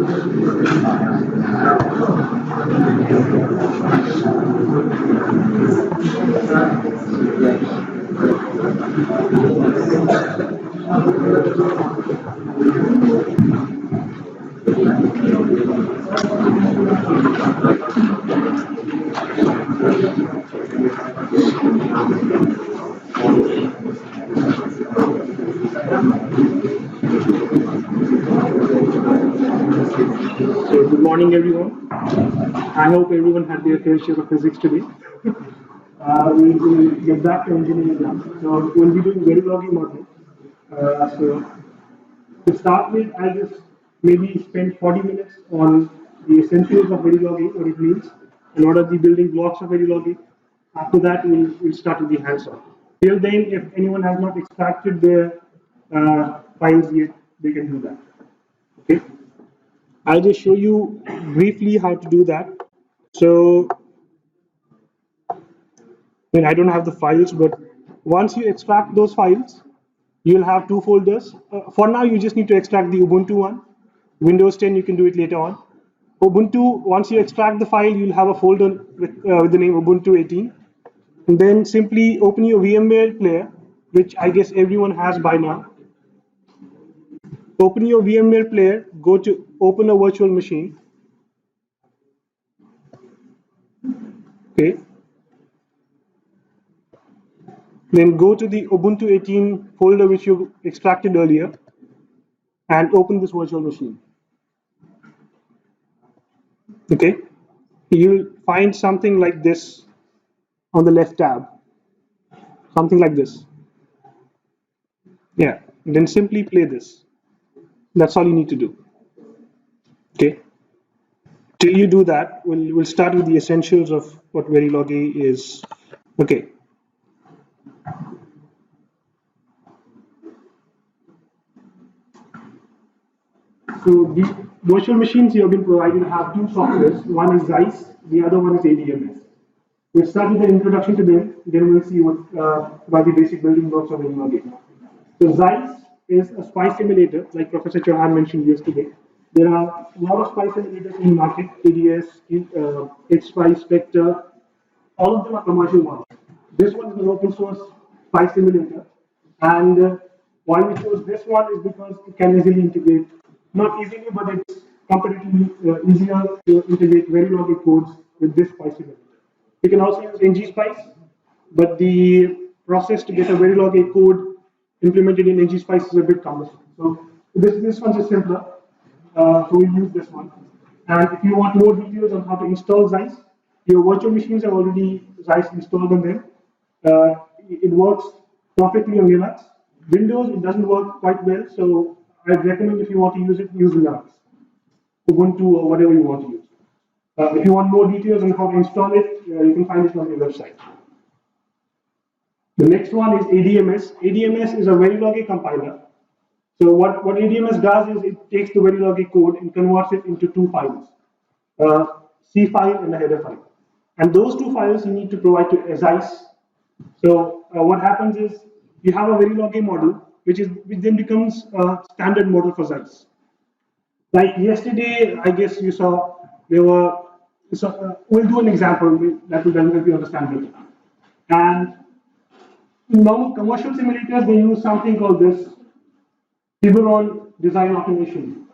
So good morning, everyone. I hope everyone had their fair share of physics today. We'll get back to engineering now. So we'll be doing Verilog-A modeling. So to start with, I'll just maybe spend 40 minutes on the essentials of Verilog-A, what it means, and what are the building blocks of Verilog-A. After that, we'll start with the hands-on. Till then, if anyone has not extracted their files yet, they can do that. Okay. I'll just show you briefly how to do that. So, I don't have the files, but once you extract those files, you'll have two folders. For now, you just need to extract the Ubuntu one. Windows 10, you can do it later on. Ubuntu, once you extract the file, you'll have a folder with the name Ubuntu 18. And then simply open your VMware player, which I guess everyone has by now. Open your VMware player, go to open a virtual machine. Okay. Then go to the Ubuntu 18 folder which you extracted earlier and open this virtual machine. Okay. You'll find something like this on the left tab. Something like this. Yeah. Then simply play this. That's all you need to do. Okay. Till you do that, we'll start with the essentials of what Verilog-A is. Okay. So the virtual machines you have been provided have two softwares. One is ZEISS, the other one is ADMS. We'll start with an introduction to them, then we'll see what about the basic building blocks of Verilog-A. So ZEISS is a spy simulator, like Professor Chauhan mentioned yesterday. There are a lot of spy simulators in the market, ADS, HSpy, Spectre, all of them are commercial ones. This one is an open source spy simulator, and why we chose this one is because it can easily integrate, not easily, but it's comparatively easier to integrate Verilog-A codes with this spy simulator. You can also use ngSpice, but the process to get a Verilog-A code implemented in ngSpice is a bit cumbersome. So this one is simpler. So we'll use this one. And if you want more details on how to install ZEISS, your virtual machines have already ZEISS installed on them. It works perfectly on Linux. Windows, it doesn't work quite well, so I'd recommend if you want to use it, use Linux, Ubuntu, or whatever you want to use. If you want more details on how to install it, you can find it on the website. The next one is ADMS. ADMS is a Verilog-A compiler. So what ADMS does is it takes the Verilog-A code and converts it into two files, C file and a header file. And those two files you need to provide to ZEISS. So what happens is you have a Verilog-A model, which then becomes a standard model for ZEISS. Like yesterday, I guess you saw there were. So we'll do an example that will help you understand better. And in normal commercial simulators, they use something called this Tiburon design automation.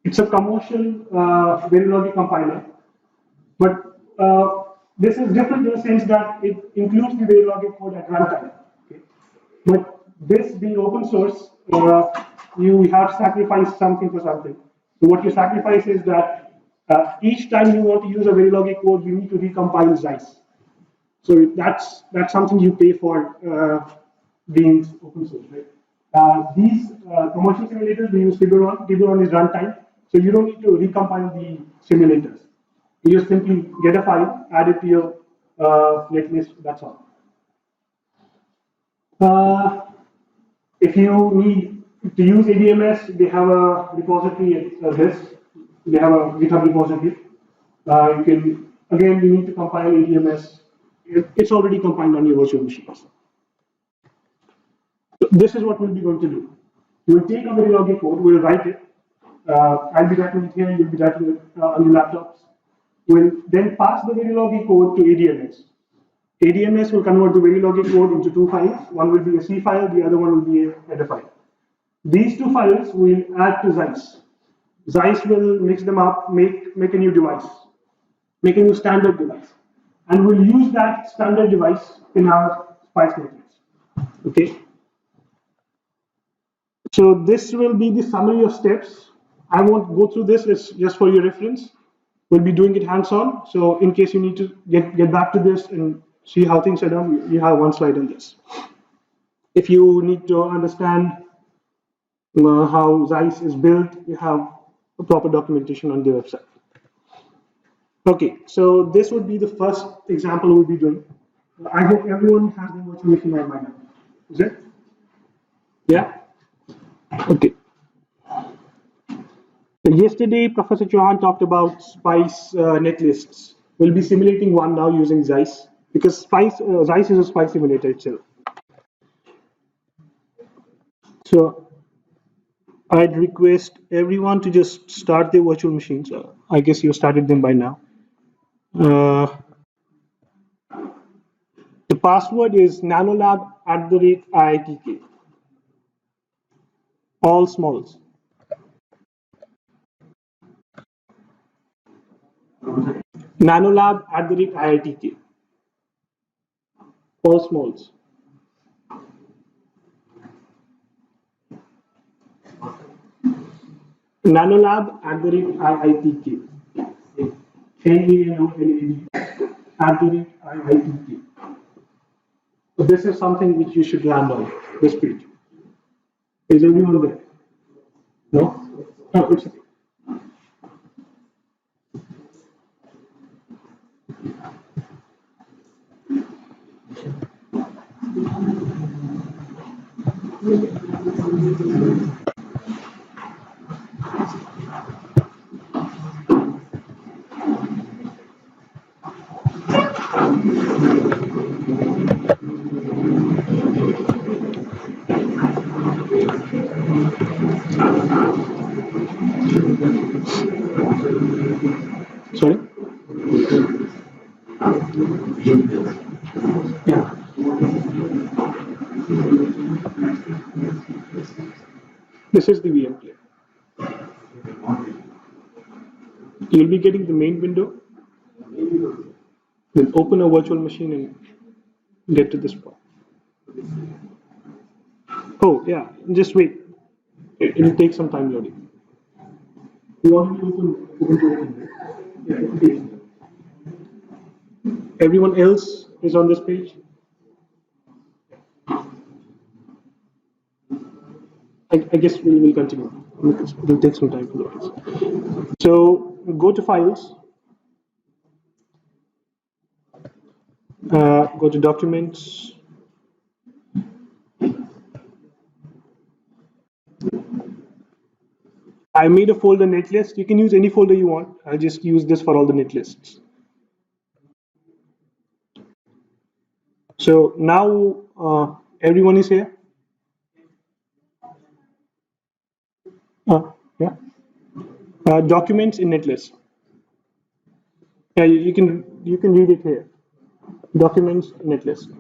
It's a commercial Verilog-A compiler, but this is different in the sense that it includes the Verilog-A code at runtime. Okay? But this being open source, you have to sacrifice something for something. So what you sacrifice is that each time you want to use a Verilog-A code, you need to recompile ZEISS. So that's something you pay for being open source, right? These commercial simulators, we use Tiburon. Tiburon is runtime, so you don't need to recompile the simulators. You just simply get a file, add it to your netlist, that's all. If you need to use ADMS, they have a repository at this. They have a GitHub repository. You can, again, you need to compile ADMS. It's already compiled on your virtual machines. So this is what we'll be going to do. We'll take a Verilog-A code, we'll write it, I'll be writing it here, you'll be writing it on your laptops. We'll then pass the Verilog-A code to ADMS. ADMS will convert the Verilog-A code into two files. One will be a C file, the other one will be a header file. These two files will add to Zeiss. Zeiss will mix them up, make a new device, make a new standard device. And we'll use that standard device in our SPICE networks. Okay. So this will be the summary of steps. I won't go through this, it's just for your reference. We'll be doing it hands-on. So in case you need to get back to this and see how things are done, you have one slide on this. If you need to understand how Zeiss is built, you have a proper documentation on the website. Okay, so this would be the first example we'll be doing. I hope everyone has the virtual machine right by now. Is it? Yeah? Okay. So yesterday, Professor Chauhan talked about SPICE netlists. We'll be simulating one now using Zeiss, because Zeiss is a SPICE simulator itself. So I'd request everyone to just start their virtual machines. I guess you started them by now. The password is nanolab@IITK. All smalls. Nanolab@IITK. All smalls. Nanolab@IITK. NANOLAB@IITK. So this is something which you should land on this page. Is everyone there? No? No, it's okay. Sorry? Yeah. This is the VM player. You'll be getting the main window. Then open a virtual machine and get to this part. Oh, yeah, just wait. It'll take some time loading. You already open yeah, everyone else is on this page? I guess we will continue. It'll take some time to load. So go to files. Go to documents. I made a folder netlist. You can use any folder you want. I'll just use this for all the netlists. So now everyone is here. Yeah. Documents in netlist. Yeah, you can read it here. Documents netlist.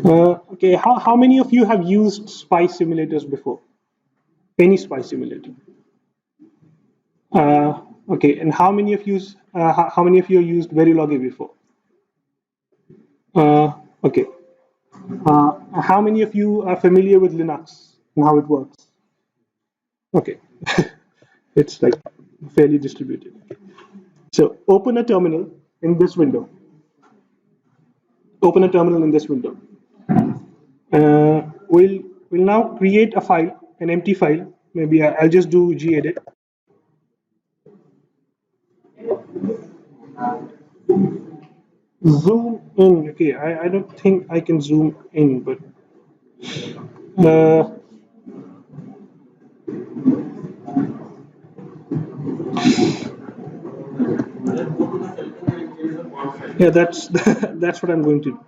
Okay, how many of you have used SPICE simulators before? Any SPICE simulator? Okay, and how many of you used Verilog-A before? Okay. How many of you are familiar with Linux and how it works? Okay, it's like fairly distributed. So open a terminal in this window. Open a terminal in this window. We'll now create a file, an empty file. Maybe I'll just do gedit. Zoom in. Okay, I don't think I can zoom in, but yeah, that's that's what I'm going to do.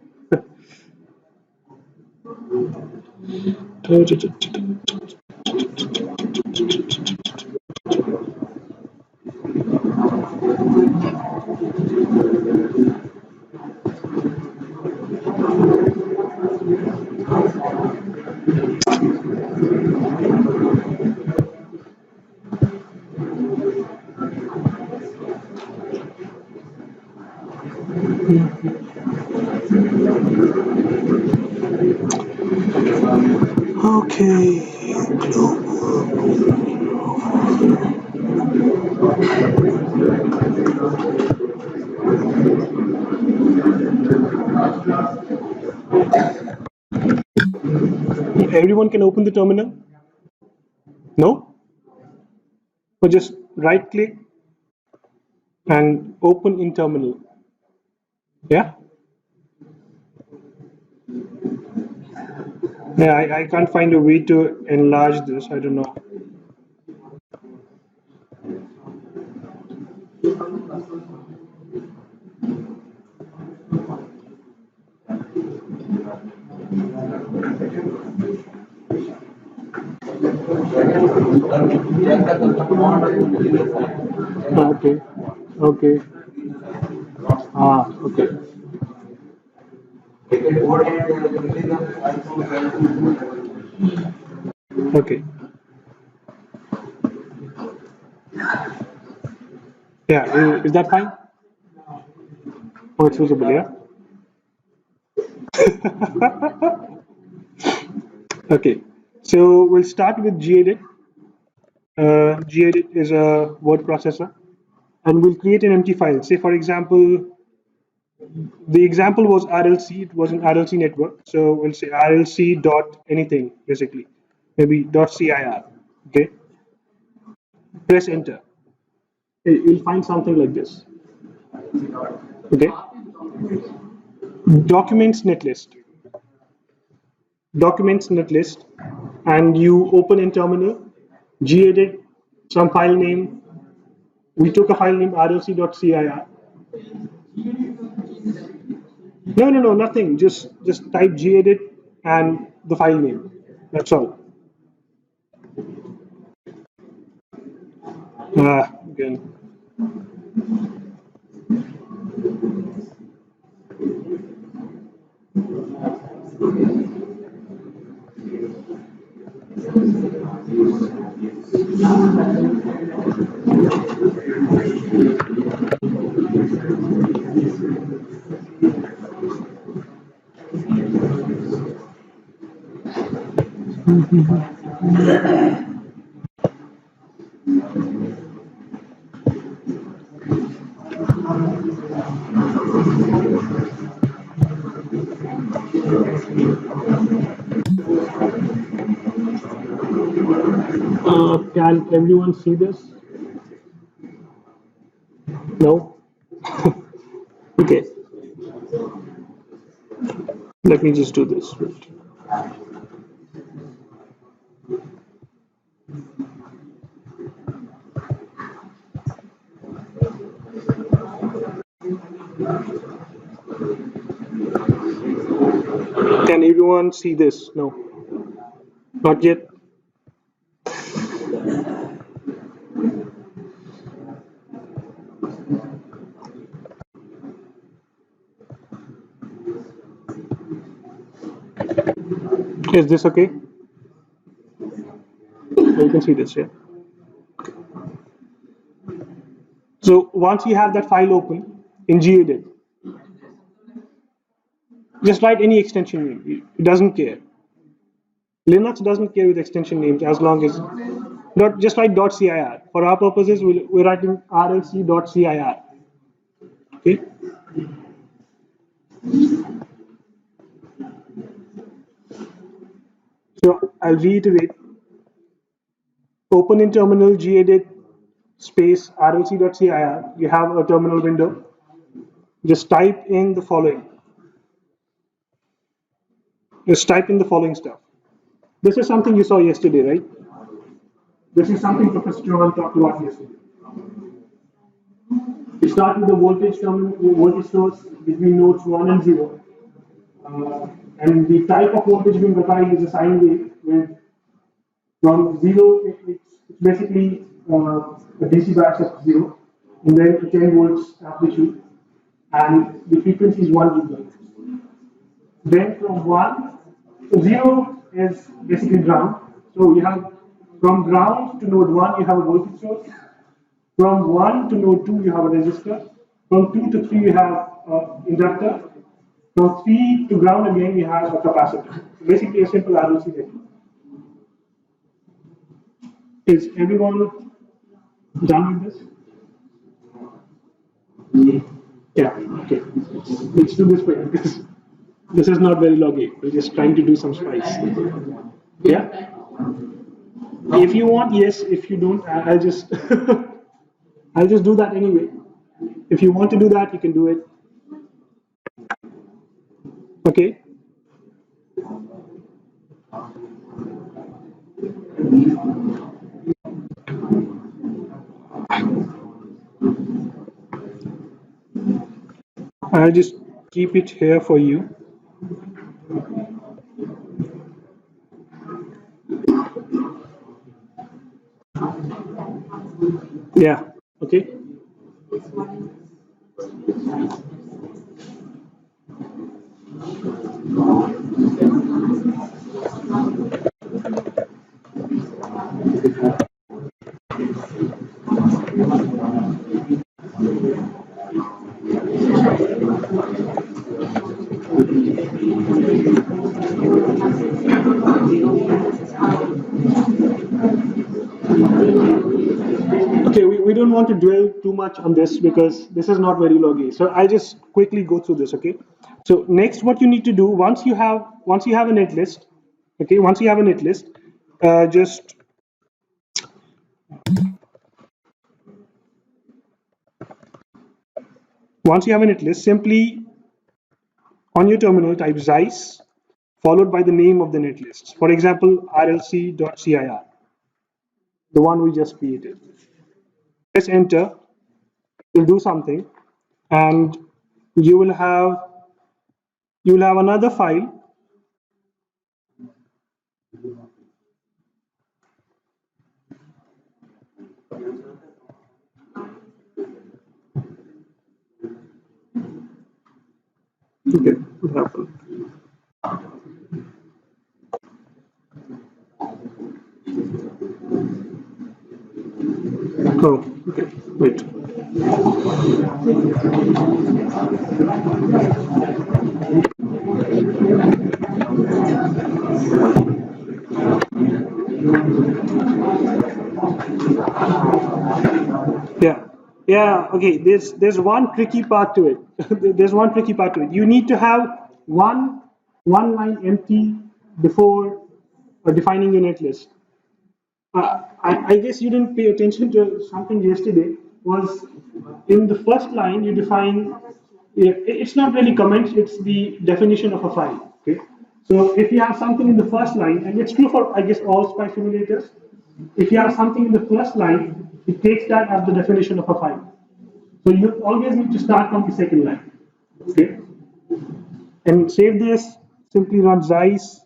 Okay. Everyone can open the terminal? No? So just right click and open in terminal. Yeah? Yeah, I can't find a way to enlarge this. I don't know. Okay. Okay. Okay. Okay. Yeah, is that fine? Oh, it's visible, yeah? Okay. So we'll start with gedit. Gedit is a word processor, and we'll create an empty file. Say, for example, the example was RLC. It was an RLC network. So we'll say RLC dot anything, basically, maybe dot CIR. Okay. Press enter. You'll find something like this. Okay. Documents netlist. Documents netlist, and you open in terminal, gedit, some file name. We took a file name rlc.cir. No, nothing. Just type gedit and the file name. That's all. Again. Can everyone see this? No? Okay. Let me just do this. Can everyone see this? No. Not yet. Is this okay? You can see this, yeah. So once you have that file open in gedit, just write any extension name. It doesn't care. Linux doesn't care with extension names as long as not just write .cir. For our purposes, we're writing rlc.cir. Okay. So I'll reiterate. Open in terminal gedit space rlc.cir. You have a terminal window. Just type in the following. Just type in the following stuff. This is something you saw yesterday, right? This is something Professor Joel talked about yesterday. We start with the voltage terminal, voltage source between nodes 1 and 0. And the type of voltage being applied is a sine wave with from 0, it's basically a DC bias of 0, and then a 10 volts amplitude, and the frequency is 1 gigahertz. Then from 1 to 0 is basically ground. So you have from ground to node 1 you have a voltage source. From 1 to node 2 you have a resistor. From 2 to 3 you have an inductor. From 3 to ground again you have a capacitor. Basically a simple RLC network. Is everyone done with this? Yeah, okay. Let's do this way because this is not Verilog-A. We're just trying to do some spice. Yeah? If you want, yes. If you don't, I'll just I'll just do that anyway. If you want to do that, you can do it. Okay. I'll just keep it here for you. Yeah, okay. Okay, we don't want to dwell too much on this because this is not very loggy. So I just quickly go through this. Okay. So next, what you need to do once you have a net list. Okay, once you have a net list, just once you have a net list, simply on your terminal type ZICE followed by the name of the net list. For example, rlc.cir, the one we just created. Press enter, you'll do something, and you will have another file. Okay, what happened? Oh, okay, wait. Yeah, okay, there's one tricky part to it. There's one tricky part to it. You need to have one line empty before defining your net list. I guess you didn't pay attention to something yesterday. Was in the first line you define. It's not really comments. It's the definition of a file. Okay. So if you have something in the first line, and it's true for I guess all SPI simulators. If you have something in the first line, it takes that as the definition of a file. So you always need to start from the second line. Okay. And save this. Simply run ZICE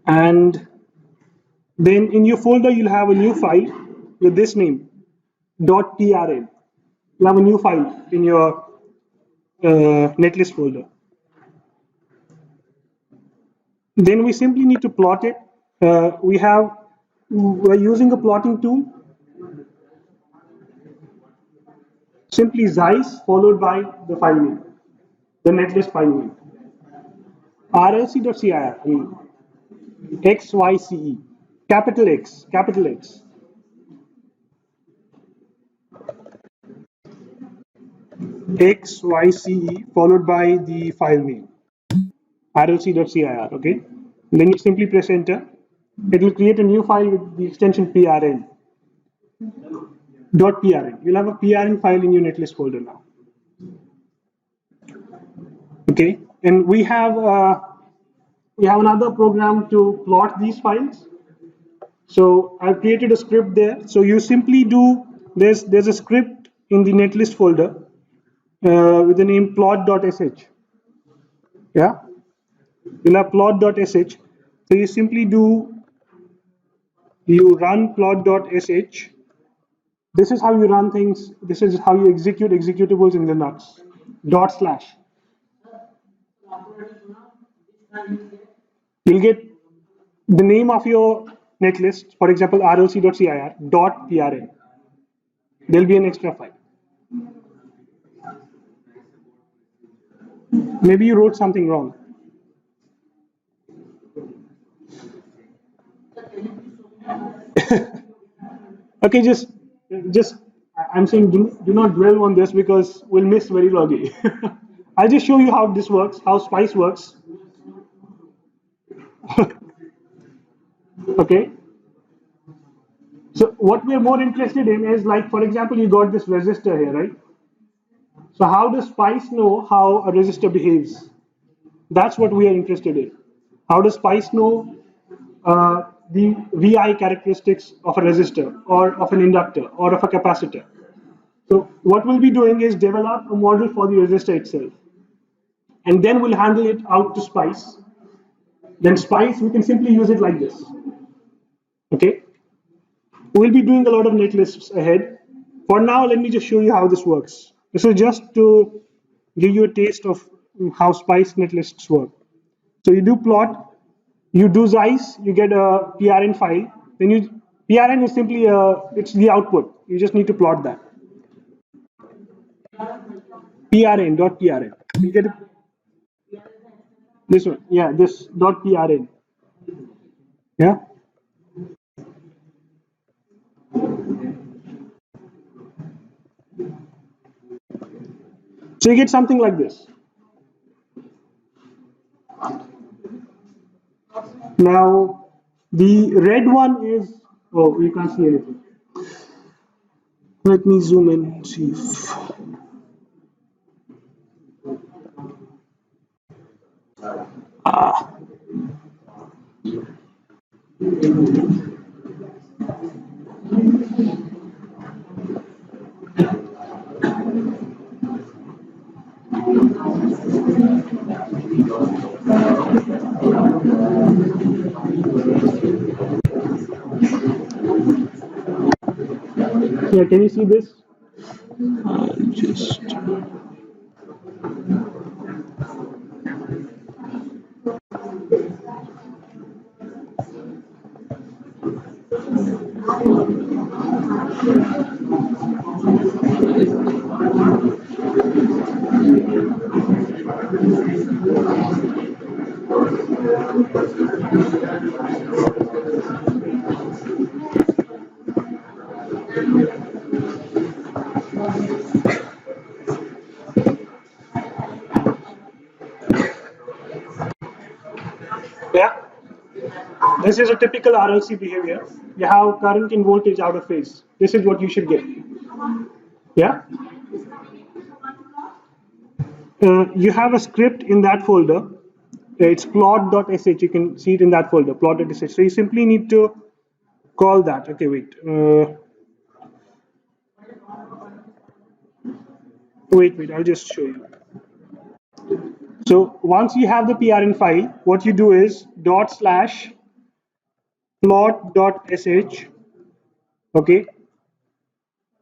and then in your folder, you'll have a new file with this name, .prl. You'll have a new file in your netlist folder. Then we simply need to plot it. We're using a plotting tool. Simply ZICE followed by the file name, the netlist file name. rlc.cir, XYCE. Capital X, capital X. XYCE followed by the file name, rlc.cir, okay? And then you simply press enter. It will create a new file with the extension prn. .prn. You'll have a prn file in your netlist folder now. Okay, and we have another program to plot these files. So I've created a script there. So you simply do, there's a script in the netlist folder with the name plot.sh. Yeah, you'll have plot.sh. So you simply do, you run plot.sh. This is how you run things. This is how you execute executables in Linux. Dot slash. You'll get the name of your netlist, for example, rlc.cir dot prn. There'll be an extra file. Maybe you wrote something wrong. Okay, just I'm saying do not dwell on this because we'll miss Verilog-A. I'll just show you how this works, how Spice works. Okay. So what we're more interested in is, like, for example, you got this resistor here, right? So how does Spice know how a resistor behaves? That's what we are interested in. How does Spice know the VI characteristics of a resistor or of an inductor or of a capacitor? So what we'll be doing is develop a model for the resistor itself, and then we'll handle it out to Spice. Then Spice, we can simply use it like this. Okay, we'll be doing a lot of netlists ahead. For now, let me just show you how this works. This is just to give you a taste of how Spice netlists work. So you do plot, you do Zeiss, you get a PRN file. Then PRN is simply it's the output. You just need to plot that. PRN. You get this one. Yeah, this dot PRN. Yeah. So you get something like this. Now, the red one is, oh, you can't see anything. Let me zoom in, see if, yeah, can you see this? Just, yeah, this is a typical RLC behavior. You have current and voltage out of phase. This is what you should get. Yeah. You have a script in that folder. It's plot.sh. You can see it in that folder, plot.sh. So you simply need to call that. Okay, wait. Wait. I'll just show you. So once you have the PRN file, what you do is dot slash plot.sh. Okay,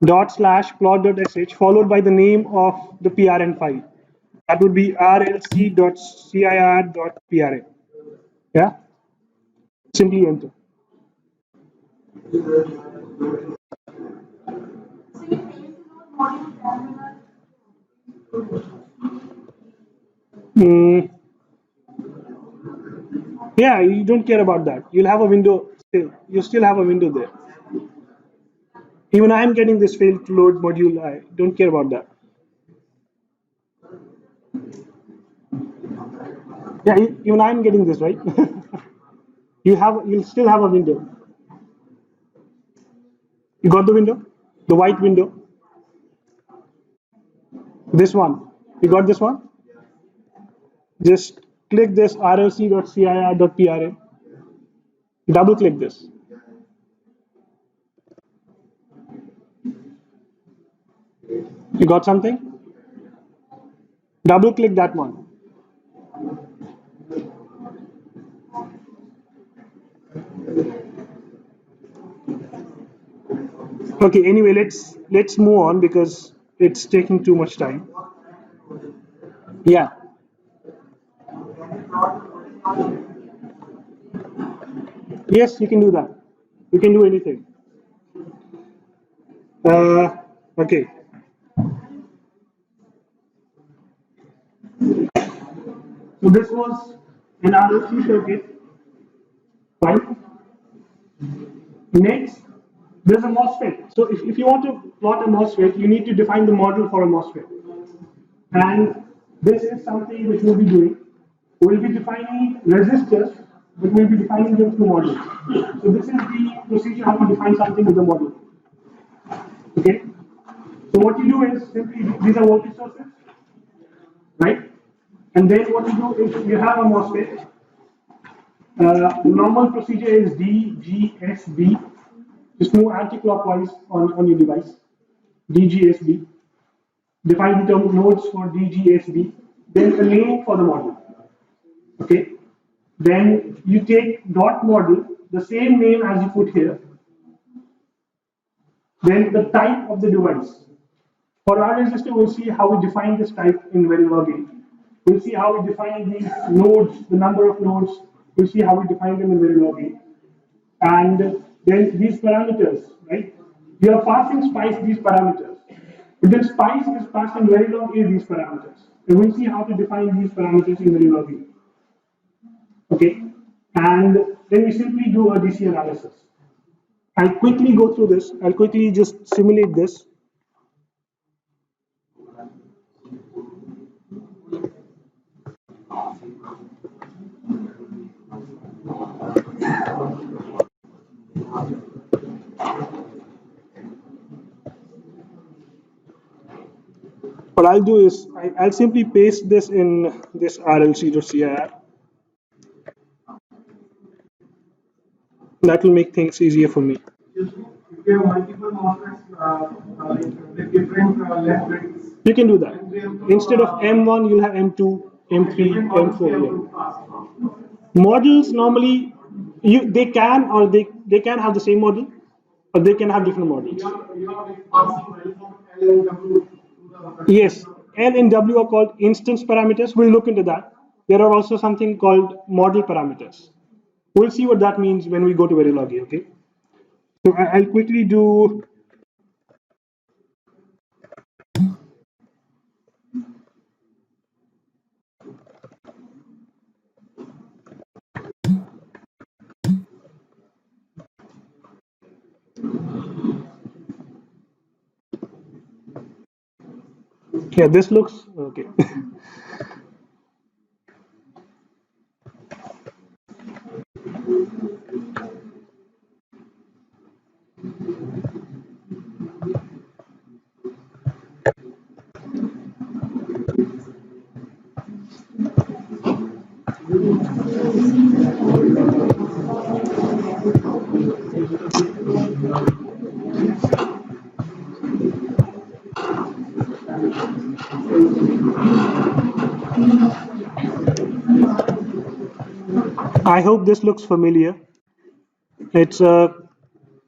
dot slash plot.sh followed by the name of the PRN file. That would be rlc.cir.prn. Yeah, simply enter. Mm, yeah, you don't care about that. You'll have a window still. You still have a window there. Even I am getting this failed to load module. I don't care about that. Yeah, even I am getting this, right? You'll still have a window. You got the window? The white window? This one. You got this one? Just click this rlc.cir.prn. Double click this. You got something? Double click that one. Okay, anyway, let's move on because it's taking too much time. Yeah. Yes, you can do that. You can do anything. Okay. So this was an RLC circuit. Fine. Next, there's a MOSFET. So if you want to plot a MOSFET, you need to define the model for a MOSFET. And this is something which we'll be doing. We'll be defining resistors, but we'll be defining them through models. So this is the procedure how to define something with a model. Okay? So what you do is simply, these are voltage sources, right? And then what you do is you have a MOSFET. Normal procedure is DGSB. Just move anti-clockwise on your device. DGSB. Define the term nodes for DGSB. Then a name for the model. Okay. Then you take dot model, the same name as you put here. Then the type of the device. For our resistor, we'll see how we define this type in Verilog-A. We'll see how we define these nodes, the number of nodes. We'll see how we define them in Verilog-A. And then these parameters, right? We are passing SPICE these parameters. But then SPICE is passing Verilog-A these parameters. And we'll see how to define these parameters in Verilog-A. Okay? And then we simply do a DC analysis. I'll quickly go through this. I'll quickly just simulate this. What I'll do is I'll simply paste this in this RLC.cir. That will make things easier for me. If you have multiple MOSFETs, like different left rates. You can do that. Instead of M1, you'll have M2, M3, M4. Yeah. Models normally, they can or they can have the same model, or they can have different models. Yes, L and W are called instance parameters. We'll look into that. There are also something called model parameters. We'll see what that means when we go to Verilog-A, okay? So I'll quickly do. Yeah, this looks okay. I hope this looks familiar. It's a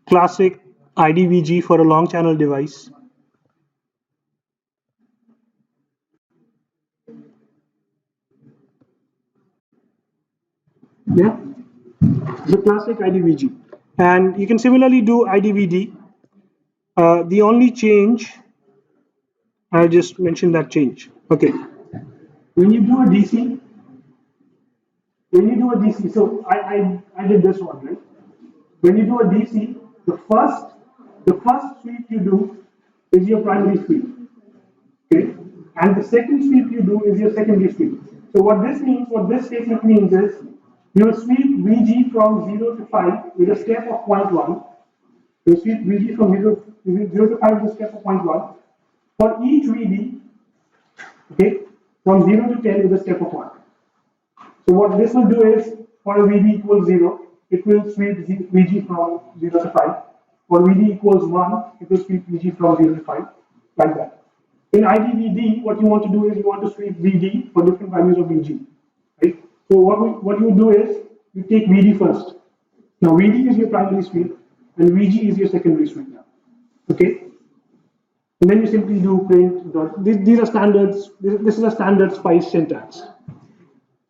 classic IDVG for a long channel device. Yeah, the classic IDVG. And you can similarly do IDVD. The only change, I'll just mention that change. Okay. When you do a DC, so I did this one, right? When you do a DC, the first sweep you do is your primary sweep. Okay? And the second sweep you do is your secondary sweep. So what this statement means is you will sweep VG from 0 to 5 with a step of 0.1. You sweep VG from 0 to 5 with a step of 0.1. For each VD, okay, from 0 to 10 with a step of 1. So what this will do is, for a VD equals 0, it will sweep VG from 0 to 5. For VD equals 1, it will sweep VG from 0 to 5, like that. In IDVD, what you want to do is you want to sweep VD for different values of VG, right? So what you do is you take VD first. Now VD is your primary sweep, and VG is your secondary sweep now. Okay, and then you simply do print dot. These are standards. This is a standard SPICE syntax.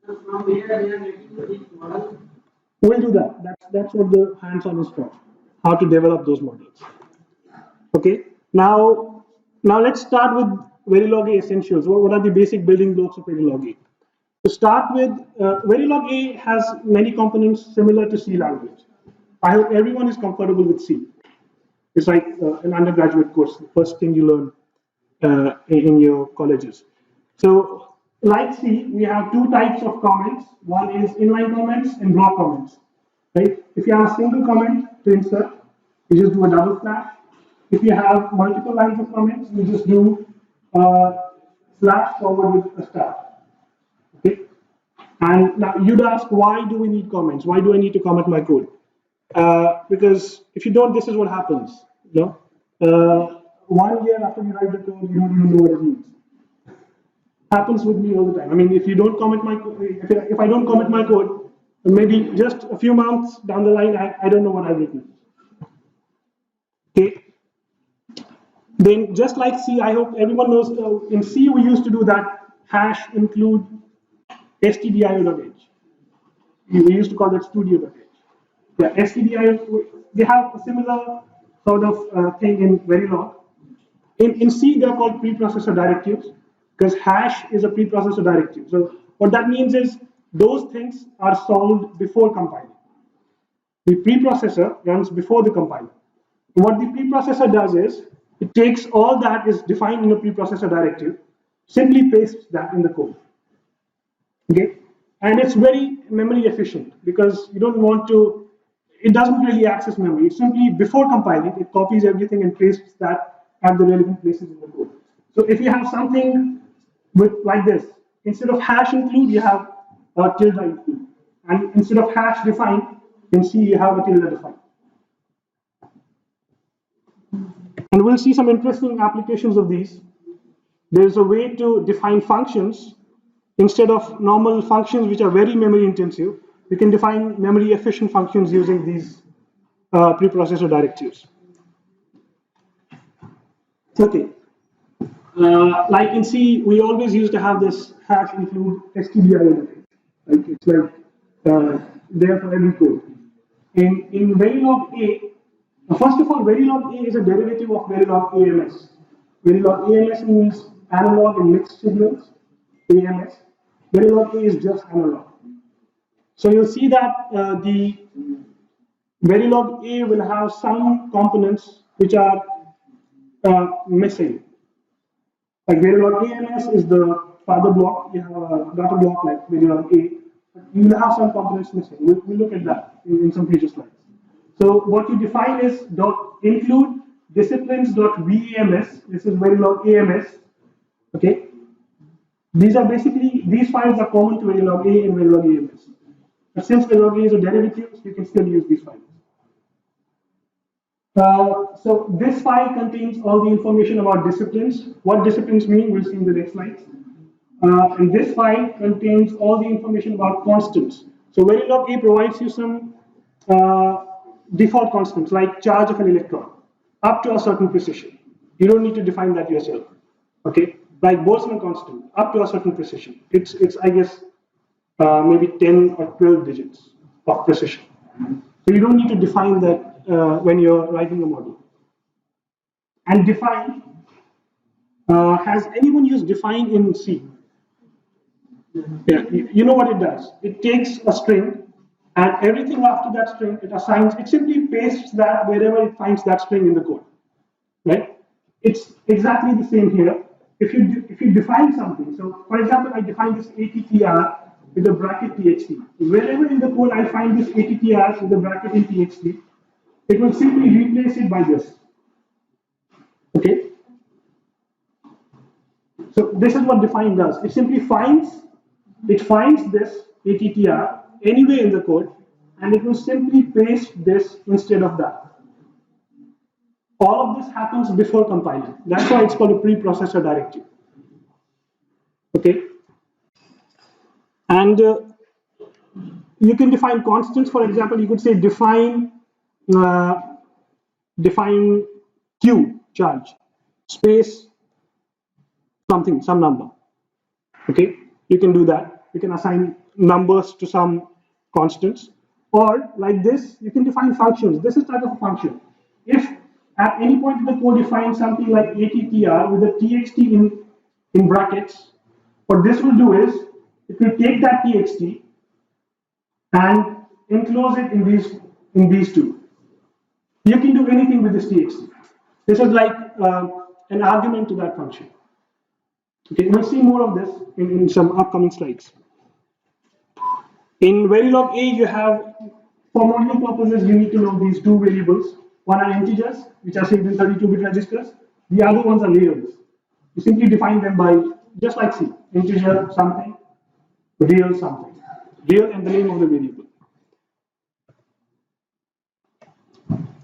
From here, we are making the big model. We'll do that. That's what the hands-on is for. How to develop those models. Okay. Now let's start with Verilog-A essentials. What are the basic building blocks of Verilog-A? To start with, Verilog-A has many components similar to C language. I hope everyone is comfortable with C. It's like an undergraduate course, the first thing you learn in your colleges. So, like C, we have two types of comments. One is inline comments and block comments. Right? If you have a single comment to insert, you just do a double slash. If you have multiple lines of comments, you just do slash forward with a star. Okay. And now you'd ask, why do we need comments? Why do I need to comment my code? Because if you don't, this is what happens. You know, 1 year after you write the code, you don't even know what it means. Happens with me all the time. I mean, if you don't comment my code, if I don't comment my code, maybe just a few months down the line, I don't know what I've written. Okay. Then, just like C, I hope everyone knows. In C, we used to do that hash include stdio.h. We used to call that studio.h. Yeah, stdio, they have a similar sort of thing in Verilog. In C, they're called preprocessor directives because hash is a preprocessor directive. So what that means is those things are solved before compiling. The preprocessor runs before the compiler. What the preprocessor does is it takes all that is defined in a preprocessor directive, simply pastes that in the code. Okay, and it's very memory efficient because you don't want to. It doesn't really access memory. It's simply before compiling, it copies everything and pastes that at the relevant places in the code. So if you have something with like this, instead of hash include, you have a tilde include, and instead of hash define, in C you have a tilde define. And we'll see some interesting applications of these. There's a way to define functions instead of normal functions which are very memory intensive. We can define memory efficient functions using these preprocessor directives. Okay. Like in C, we always used to have this hash include stdio. Like it's like there for every code. In Verilog-A, first of all, Verilog-A is a derivative of Verilog-AMS. Verilog-AMS means analog and mixed signals. AMS. Verilog-A is just analog. So you'll see that the Verilog-A will have some components which are missing. Like Verilog-AMS is the father block. You have a daughter block like Verilog-A. But you will have some components missing. We'll look at that in some future slides. So what you define is dot include disciplines.vams. This is Verilog-AMS. Okay. These are basically, these files are common to Verilog-A and Verilog-AMS. But since Verilog-A is a derivative, you can still use these files. So this file contains all the information about disciplines. What disciplines mean, we'll see in the next slides. And this file contains all the information about constants. So Verilog-A provides you some default constants like charge of an electron up to a certain precision. You don't need to define that yourself. Okay, like Boltzmann constant up to a certain precision. It's I guess maybe 10 or 12 digits of precision. So you don't need to define that when you're writing a model. And define, has anyone used define in C? Yeah, you know what it does. It takes a string and everything after that string it assigns, it simply pastes that wherever it finds that string in the code. Right? It's exactly the same here. If you define something, so for example, I define this attr with a bracket txt. Wherever in the code I find this attr with the bracket in txt, it will simply replace it by this. Okay. So this is what define does. It simply finds this attr anywhere in the code, and it will simply paste this instead of that. All of this happens before compiling. That's why it's called a preprocessor directive. Okay. And you can define constants. For example, you could say define Q charge space something, some number. Okay, you can do that. You can assign numbers to some constants, or like this, you can define functions. This is type of a function. If at any point in the code you find something like attr with a txt in brackets, what this will do is it will take that txt and enclose it in these two. You can do anything with this txt. This is like an argument to that function. Okay, we'll see more of this in some upcoming slides. In Verilog-A, you have, for modeling purposes, you need to know these two variables. One are integers, which are saved in 32-bit registers. The other ones are reals. You simply define them by, just like C, integer something, real something. Real and the name of the variable.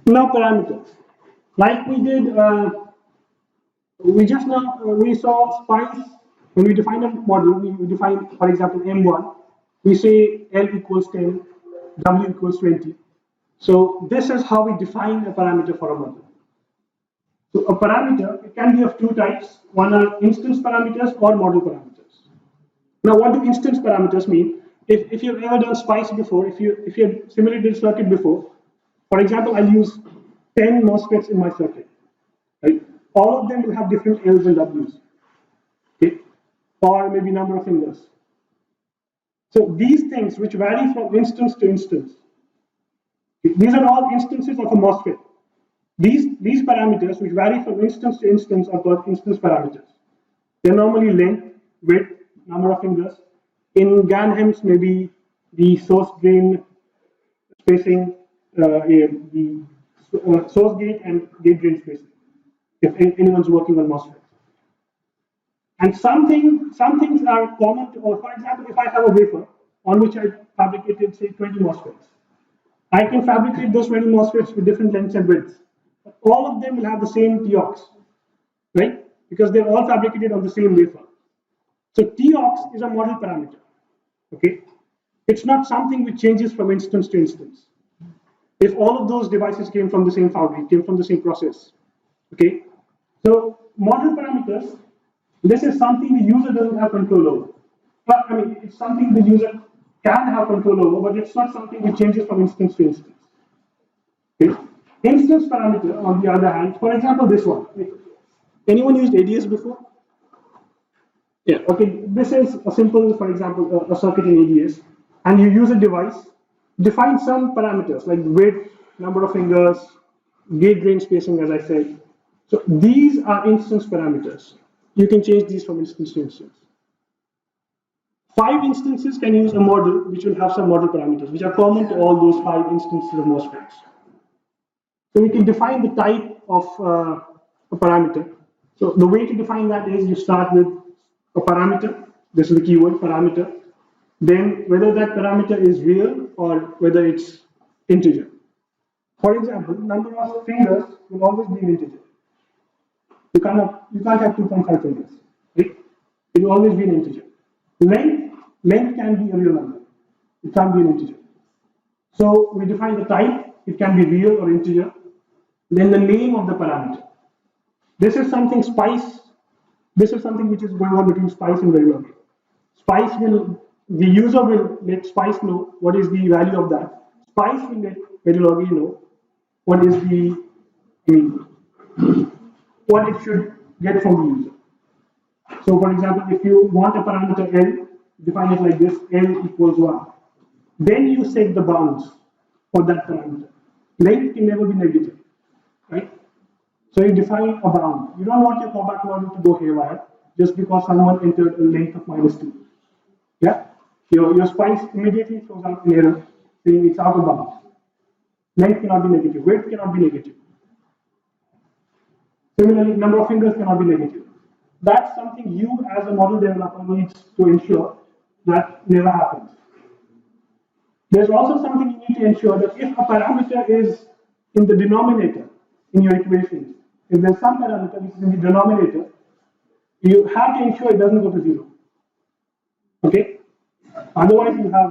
Now parameters. Like we did, we saw spice. When we define a model, we define, for example, M1. We say L equals 10, W equals 20. So this is how we define a parameter for a model. So a parameter, it can be of two types. One are instance parameters or model parameters. Now what do instance parameters mean? If you've ever done spice before, if you have simulated a circuit before, for example, I'll use 10 MOSFETs in my circuit. Right? All of them will have different L's and W's. Okay? Or maybe number of fingers. So these things which vary from instance to instance, these are all instances of a MOSFET. These parameters which vary from instance to instance are called instance parameters. They're normally length, width, number of fingers. In GAN HEMS, maybe the source drain spacing, the source gate and gate drain spacing, if anyone's working on MOSFET. And some things are common to, or for example, if I have a wafer on which I fabricated, say, 20 MOSFETs, I can fabricate those 20 MOSFETs with different lengths and widths. All of them will have the same TOX, right? Because they're all fabricated on the same wafer. So TOX is a model parameter, okay? It's not something which changes from instance to instance. If all of those devices came from the same foundry, came from the same process, okay? So model parameters, this is something the user doesn't have control over. But I mean, it's something the user can have control over, but it's not something which changes from instance to instance. Okay? Instance parameter, on the other hand, for example, this one. Anyone used ADS before? Yeah. Okay. This is a simple, for example, a circuit in ADS, and you use a device, define some parameters like width, number of fingers, gate drain spacing, as I said. So these are instance parameters. You can change these from instance to instance. 5 instances can use a model which will have some model parameters, which are common to all those 5 instances of MOSFETs. So we can define the type of a parameter. So the way to define that is you start with a parameter. This is the keyword, parameter. Then whether that parameter is real or whether it's integer. For example, number of fingers will always be an integer. You can't have 2.5 fingers. Right? It will always be an integer. Length can be a real number. It can't be an integer. So we define the type. It can be real or integer. Then the name of the parameter. This is something spice. This is something which is going on between spice and Verilog-A. Spice will, the user will let spice know what is the value of that. Spice will let Verilog-A know what is the, what it should get from the user. So for example, if you want a parameter L, define it like this, L equals 1. Then you set the bounds for that parameter. Length can never be negative, right? So you define a bound. You don't want your callback model to go haywire just because someone entered a length of -2. Yeah? Your spice immediately throws out an error saying it's out of bounds. Length cannot be negative, width cannot be negative. Similarly, number of fingers cannot be negative. That's something you as a model developer needs to ensure that never happens. There's also something you need to ensure that if a parameter is in the denominator in your equations, if there's some parameter which is in the denominator, you have to ensure it doesn't go to 0. Okay? Otherwise, you have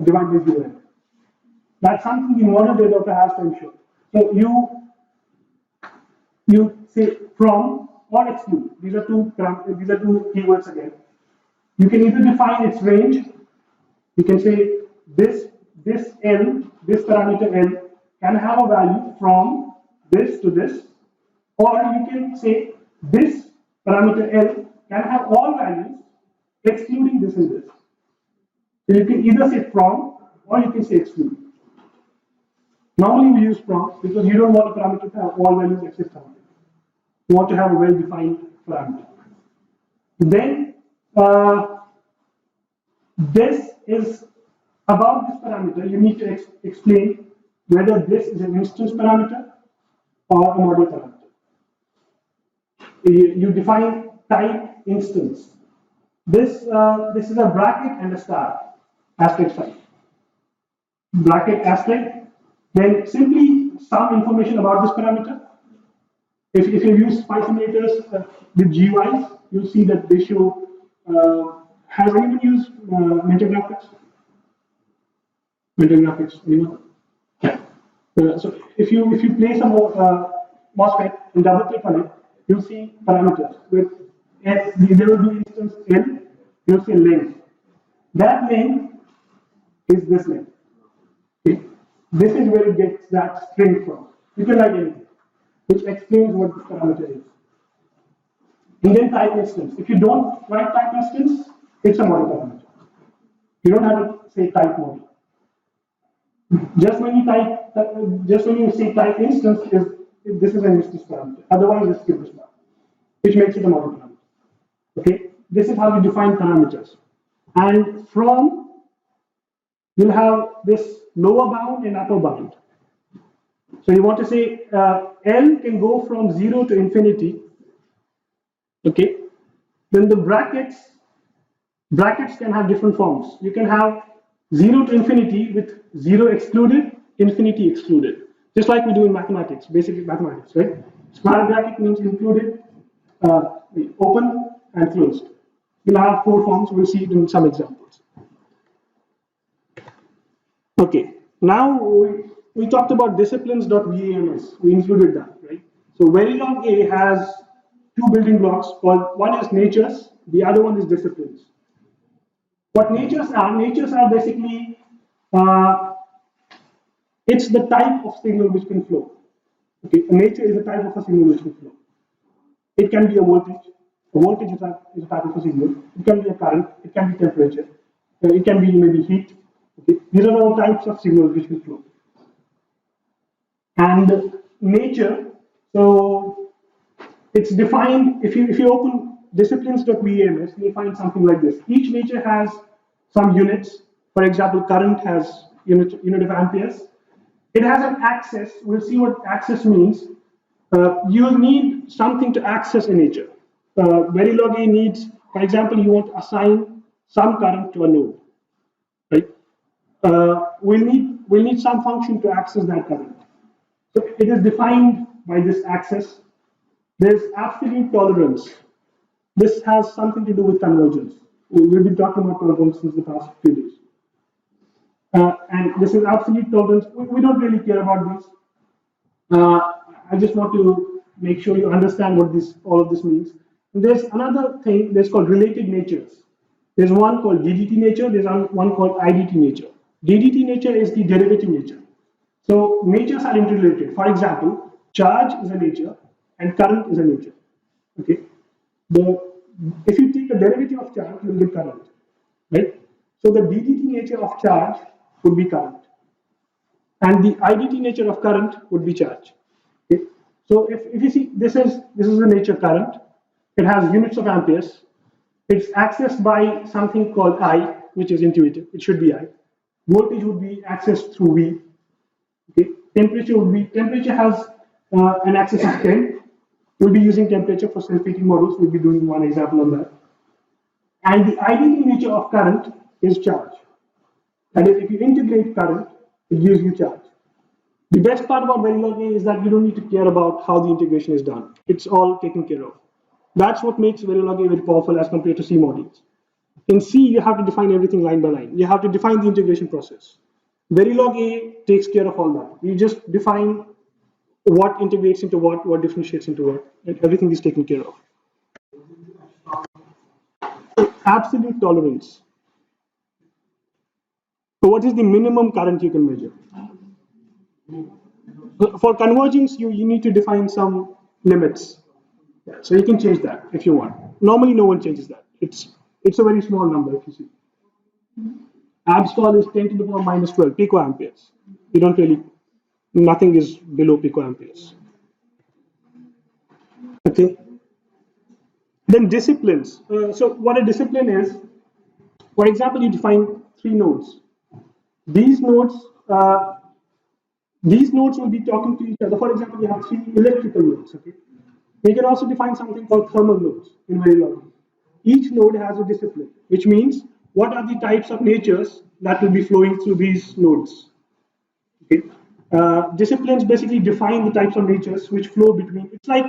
divide by 0 error. That's something the model developer has to ensure. So you say from or exclude. These are two keywords again. You can either define its range. You can say this L, this parameter L can have a value from this to this, or you can say this parameter L can have all values excluding this and this. So you can either say from or you can say exclude. Normally we use from because you don't want a parameter to have all values except something. You want to have a well-defined parameter. Then this is about this parameter. You need to explain whether this is an instance parameter or a model parameter. You define type instance. This is a bracket and a star asterisk sign. Bracket asterisk. Then simply some information about this parameter. If you use spy simulators with GUIs, you'll see that they show. Has anyone used mental graphics? Mental graphics, anyone? Yeah. So if you place a MOSFET and double click on it, you'll see parameters. With S, there will be instance N. You'll see length. That length is this length. Okay. This is where it gets that string from. You can write anything, which explains what the parameter is. And then type instance. If you don't write type instance, it's a model parameter. You don't have to say type model. Just when you say type instance, this is an instance parameter. Otherwise, it's skip this part, which makes it a model parameter. Okay, this is how you define parameters. And from, you'll have this lower bound and upper bound. So you want to say L can go from 0 to infinity. Okay, then the brackets can have different forms. You can have 0 to infinity with 0 excluded, infinity excluded. Just like we do in mathematics, basic mathematics, right? Square bracket means included, open and closed. We'll have 4 forms, we'll see it in some examples. Okay, now we talked about disciplines.vams. We included that, right? So Verilog-A has 2 building blocks called, one is natures, the other one is disciplines. What natures are basically, it's the type of signal which can flow. Okay, a nature is a type of a signal which can flow. It can be a voltage. A voltage is a type of a signal. It can be a current. It can be temperature. It can be maybe heat. Okay, these are all types of signals which can flow. And nature, so it's defined. If you open disciplines.vams, you find something like this. Each nature has some units. For example, current has unit of amperes. It has an axis. We'll see what axis means. You need something to access a nature. Verilog-A needs, for example, you want to assign some current to a node, right? We'll need some function to access that current. So it is defined by this axis. There's absolute tolerance. This has something to do with convergence. We've been talking about tolerance since the past few days. And this is absolute tolerance. We don't really care about this. I just want to make sure you understand what all of this means. And there's another thing, there's called related natures. There's one called DDT nature, there's one called IDT nature. DDT nature is the derivative nature. So natures are interrelated. For example, charge is a nature and current is a nature. Okay. If you take a derivative of charge, you will get current. Right? So the DDT nature of charge would be current. And the IDT nature of current would be charge. Okay? So if you see, this is the nature current. It has units of amperes. It's accessed by something called I, which is intuitive. It should be I. Voltage would be accessed through V. Okay. Temperature has an axis of 10. We'll be using temperature for self-heating models. We'll be doing one example on that. And the IDT nature of current is charge. And if you integrate current, it gives you charge. The best part about Verilog-A is that you don't need to care about how the integration is done. It's all taken care of. That's what makes Verilog-A very powerful as compared to C modules. In C, you have to define everything line by line. You have to define the integration process. Verilog-A takes care of all that. You just define what integrates into what differentiates into what, and everything is taken care of. Absolute tolerance. So what is the minimum current you can measure? For convergence, you need to define some limits. Yeah, so you can change that if you want. Normally, no one changes that. It's a very small number if you see. Abstol is 10 to the power minus 12 picoamperes. You don't really, nothing is below picoamperes. Okay. Then disciplines. So what a discipline is, for example, you define 3 nodes. These nodes, uh, these nodes will be talking to each other. For example, you have 3 electrical nodes. Okay. We can also define something called thermal nodes in Verilog-A. Each node has a discipline, which means what are the types of natures that will be flowing through these nodes. Okay. Disciplines basically define the types of natures which flow between. It's like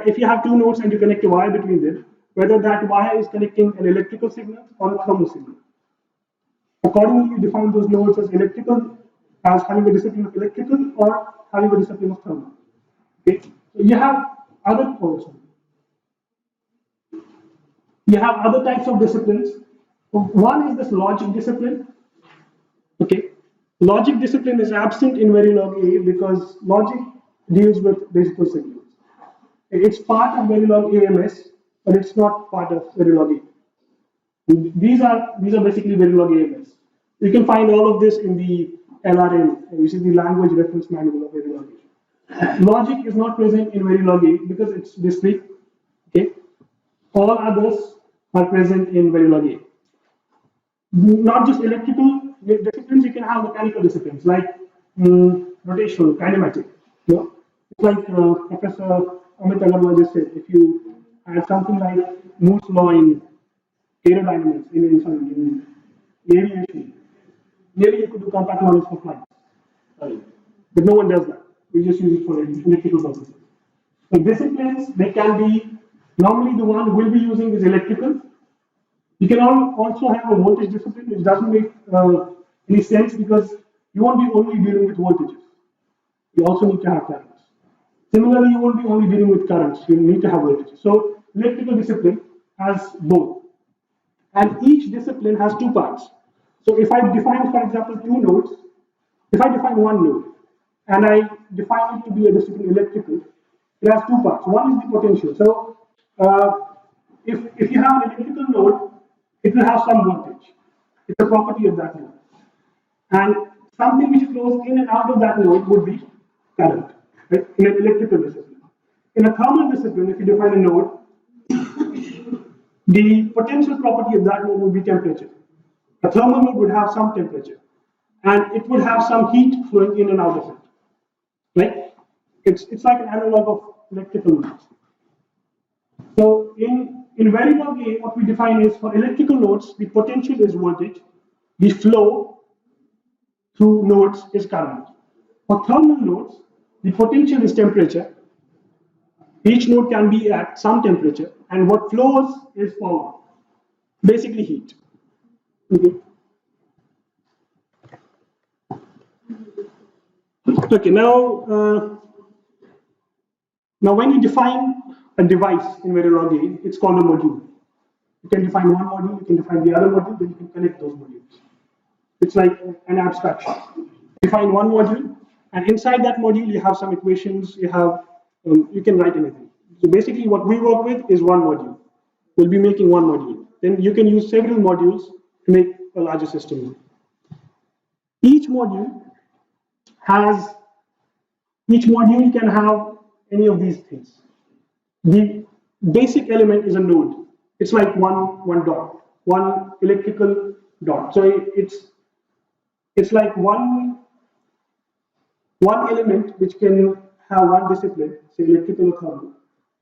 if you have 2 nodes and you connect a wire between them, whether that wire is connecting an electrical signal or a thermal signal. Accordingly, you define those nodes as electrical, as having a discipline of electrical or having a discipline of thermal. Okay. So you have other types of disciplines. One is this logic discipline. Okay, logic discipline is absent in Verilog-A because logic deals with digital signals. It's part of Verilog AMS, but it's not part of Verilog-A. These are basically Verilog AMS. You can find all of this in the LRM, which is the language reference manual of Verilog-A. Logic is not present in Verilog-A because it's discrete. Okay, all others are present in Verilog-A. Not just electrical disciplines, you can have mechanical disciplines like rotational, kinematic. You know? It's like Professor Amit Agarwal just said, if you had something like Moore's law in aerodynamics, in aviation, maybe you could do compact knowledge for flight. But no one does that. We just use it for electrical purposes. So disciplines, they can be, normally the one we'll be using is electrical. You can also have a voltage discipline, which doesn't make any sense because you won't be only dealing with voltages. You also need to have currents. Similarly, you won't be only dealing with currents. You need to have voltages. So electrical discipline has both. And each discipline has 2 parts. So if I define, for example, 2 nodes, if I define one node and I define it to be a discipline electrical, it has 2 parts. One is the potential. So if you have an electrical node, it will have some voltage. It's a property of that node. And something which flows in and out of that node would be current, right? In an electrical discipline. In a thermal discipline, if you define a node, the potential property of that node would be temperature. A thermal node would have some temperature, and it would have some heat flowing in and out of it. Right? It's like an analog of electrical nodes. So in Verilog-A, what we define is for electrical nodes, the potential is voltage, the flow through nodes is current. For thermal nodes, the potential is temperature. Each node can be at some temperature, and what flows is power, basically heat. Okay. Okay. Now when you define a device in Verilog-A, it's called a module. You can define one module, you can define the other module, then you can connect those modules. It's like an abstraction. Define one module, and inside that module you have some equations. You can write anything. So basically, what we work with is one module. We'll be making one module. Then you can use several modules to make a larger system. Each module can have any of these things. The basic element is a node. It's like one dot, one electrical dot. So it's like one element which can have one discipline, say electrical or thermal.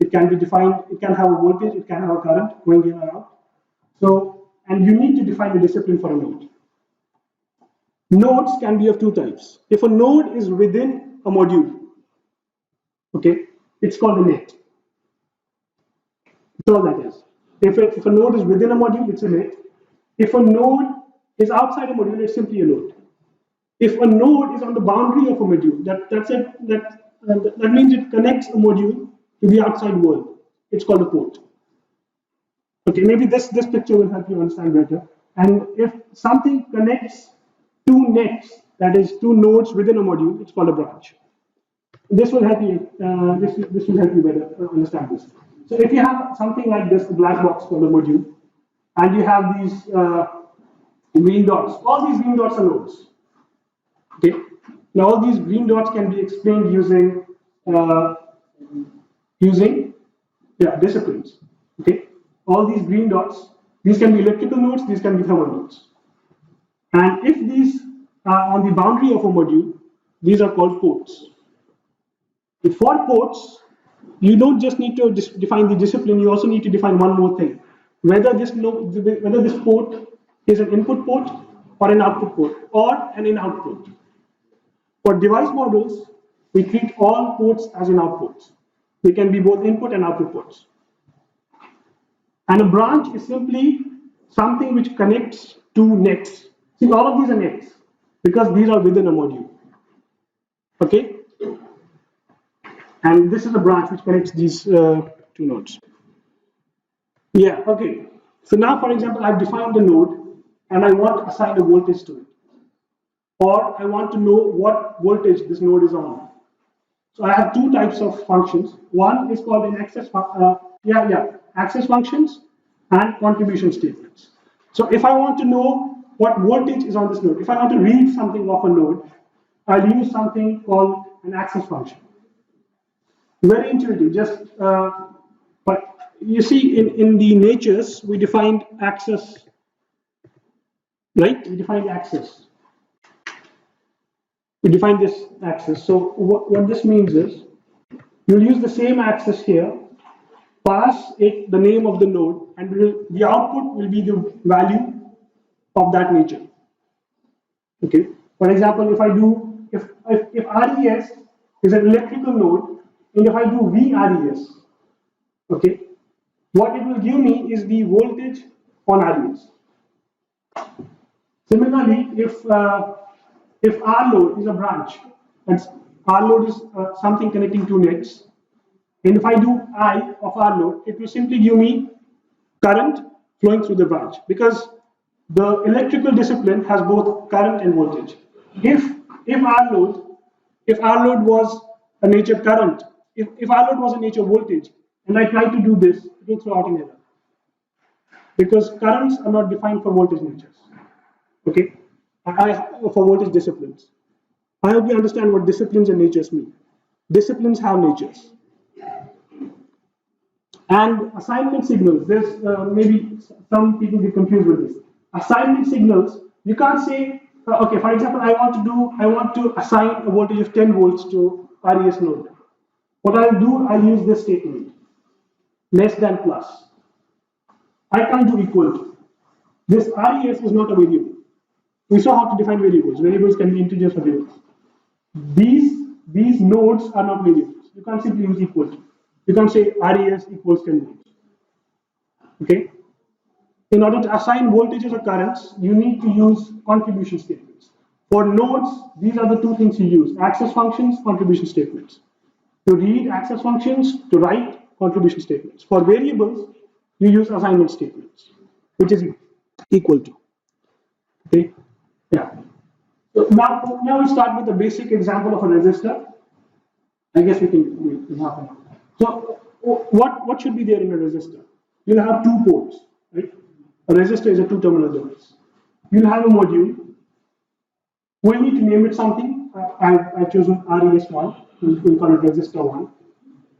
It can be defined, it can have a voltage, it can have a current going in and out. So, and you need to define a discipline for a node. Nodes can be of 2 types. If a node is within a module, okay, it's called a net. That's all that is. If a node is within a module, it's a net. If a node is outside a module, it's simply a node. If a node is on the boundary of a module, and that means it connects a module to the outside world. It's called a port. Okay, maybe this picture will help you understand better. And if something connects two nets, that is two nodes within a module, it's called a branch. This will help you. This will help you better understand this. So if you have something like this, a black box called a module, and you have these green dots, all these green dots are nodes. Okay. Now all these green dots can be explained using disciplines. Okay. All these green dots, these can be electrical nodes, these can be thermal nodes. And if these are on the boundary of a module, these are called ports. For ports, you don't just need to define the discipline, you also need to define one more thing. Whether this port is an input port or an output port or an in-out port. For device models, we treat all ports as in-out ports. They can be both input and output ports. And a branch is simply something which connects two nets. See, all of these are nets because these are within a module. Okay? And this is a branch which connects these two nodes. Yeah, okay. So now, for example, I've defined a node and I want to assign a voltage to it. Or I want to know what voltage this node is on. So I have two types of functions. One is called an access functions and contribution statements. So if I want to know what voltage is on this node, if I want to read something off a node, I'll use something called an access function. Very intuitive, but you see in the natures, we defined access, right? We defined access. We define this access. So what this means is, you'll use the same access here, pass it the name of the node, and the output will be the value of that nature. Okay. For example, if RES is an electrical node, and if I do VRES, okay, what it will give me is the voltage on RES. Similarly, if R load is a branch, that's R load is something connecting two nets, and if I do I of R load, it will simply give me current flowing through the branch, because the electrical discipline has both current and voltage. If R load was a nature current, if R load was a nature voltage, and I try to do this, it will throw out an error, because currents are not defined for voltage natures. Okay, for voltage disciplines. I hope you understand what disciplines and natures mean. Disciplines have natures. And assignment signals, there's maybe some people get confused with this. Assignment signals, you can't say, okay, for example, I want to assign a voltage of 10 volts to RES node. What I'll do, I'll use this statement, less than plus. I can't do equal to. This RES is not a variable. We saw how to define variables. Variables can be integers or variables. These nodes are not variables. You can't simply use equal to. You can't say RES equals 10 volts. Okay? In order to assign voltages or currents, you need to use contribution statements. For nodes, these are the two things you use: access functions, contribution statements. To read access functions, to write contribution statements. For variables, you use assignment statements, which is equal to. Okay? Yeah. So now we start with a basic example of a resistor. I guess we can happen. So what should be there in a resistor? You'll have two ports, right? A resistor is a two-terminal device. You'll have a module. We'll need to name it something. I've chosen RES1. We'll call it resistor 1.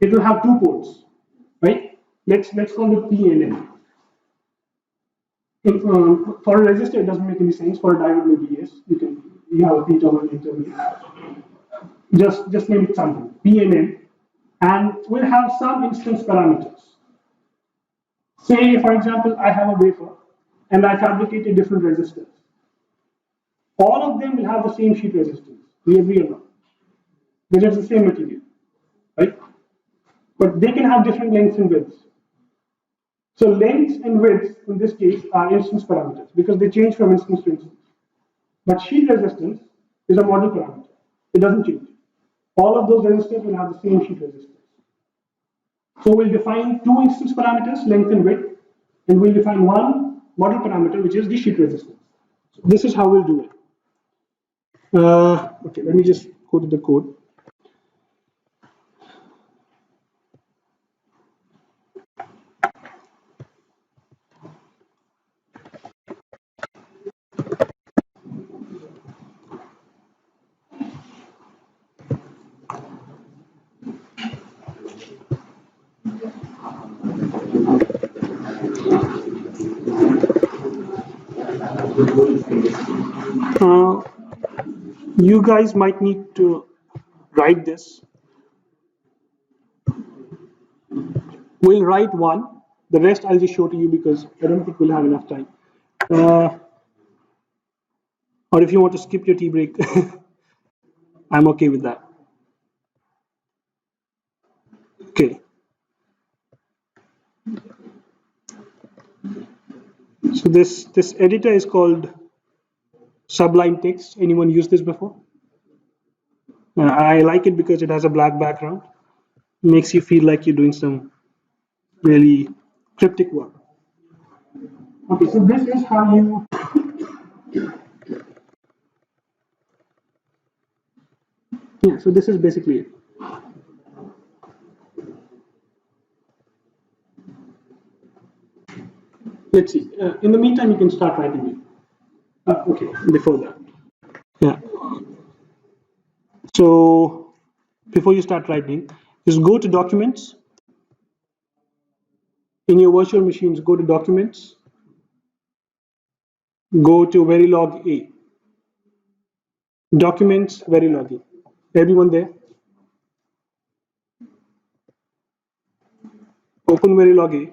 It will have two ports, right? Let's call it P and N. For a resistor, it doesn't make any sense. For a diode, maybe yes. You have a P terminal, N terminal. Just name it something, P and N, and we'll have some instance parameters. Say, for example, I have a wafer and I fabricated different resistors. All of them will have the same sheet resistance. We agree or not? Because it's the same material, right? But they can have different lengths and widths. So lengths and widths in this case are instance parameters because they change from instance to instance. But sheet resistance is a model parameter. It doesn't change. all of those resistors will have the same sheet resistance. So we'll define two instance parameters, length and width, and we'll define one model parameter, which is the sheet resistance. So this is how we'll do it. Okay, let me just go to the code. You guys might need to write this. We'll write one. The rest I'll just show to you because I don't think we'll have enough time. Or if you want to skip your tea break, I'm okay with that. Okay. So this editor is called Sublime Text. Anyone used this before? I like it because it has a black background. It makes you feel like you're doing some really cryptic work. Okay, so this is how you so this is basically it. Let's see. In the meantime, you can start writing it. Okay, before that. Yeah. So before you start writing, just go to Documents. In your virtual machines, go to Documents. Go to Verilog-A. Documents, Verilog-A. Everyone there? Open Verilog-A.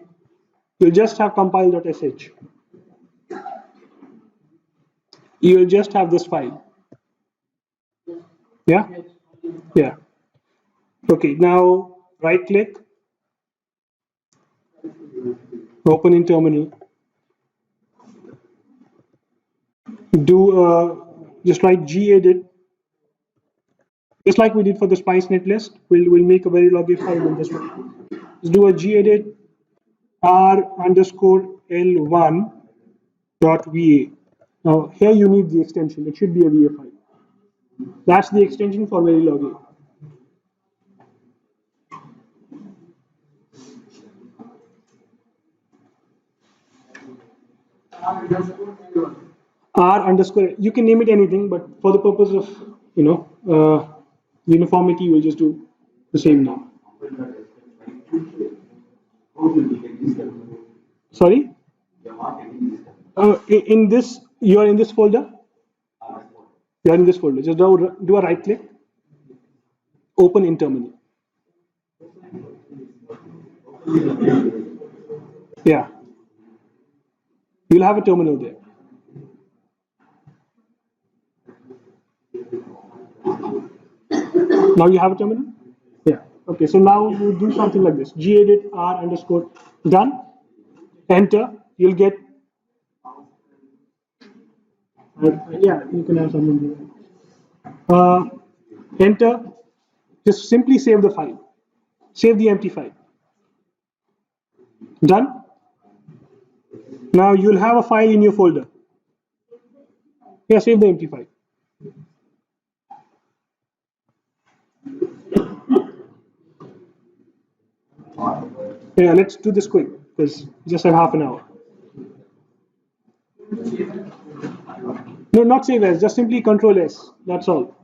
You'll just have compile.sh. You'll just have this file. Yeah? Yeah. Okay, now right click, open in terminal. Just write gedit. Just like we did for the spice netlist, we'll make a Verilog-A file in this one. Just do a gedit r_l1.va. Now here you need the extension. It should be a VA file. That's the extension for Verilog-A. R_, you can name it anything, but for the purpose of uniformity, we'll just do the same now. Sorry? In this, you are in this folder? You are in this folder. Just do a right click, open in terminal. Yeah. You'll have a terminal there. Now you have a terminal? Yeah. Okay, so now you do something like this. Gedit r_, done. Enter. You'll get yeah, you can have something there. Enter. Just simply save the file. Save the empty file. Done. Now you'll have a file in your folder. Yeah, save the empty file. Yeah, let's do this quick because we just have half an hour. No, not save as, just simply Control S. That's all.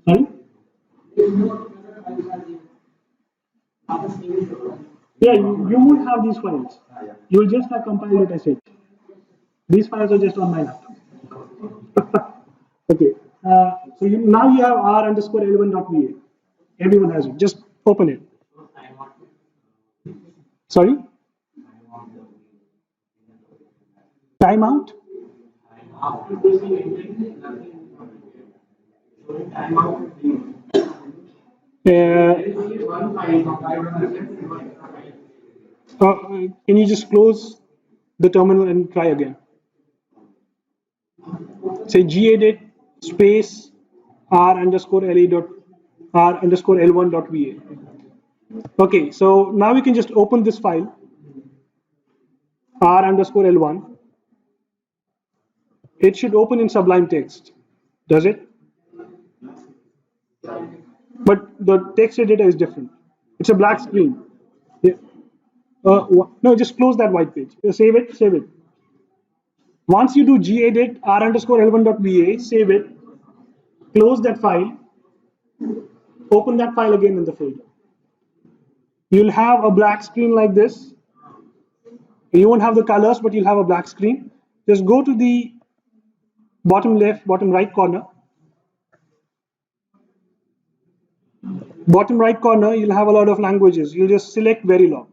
Sorry? Yeah, you won't have these files. You will just have compile.sh. These files are just on my laptop. Okay. So now you have r_l1.va. Everyone has it. Just open it. Sorry? Timeout? Can you just close the terminal and try again? say gedit space r underscore la dot r underscore l1 dot va. Okay, so now we can just open this file r underscore l1. It should open in Sublime Text. Does it? But the text editor is different. It's a black screen. Yeah. No, just close that white page. Save it, save it. Once you do gedit r underscore l1.va, save it, close that file, open that file again in the folder. You'll have a black screen like this. You won't have the colors, but you'll have a black screen. Just go to the bottom left, bottom right corner. Bottom right corner, you'll have a lot of languages. You'll just select Verilog.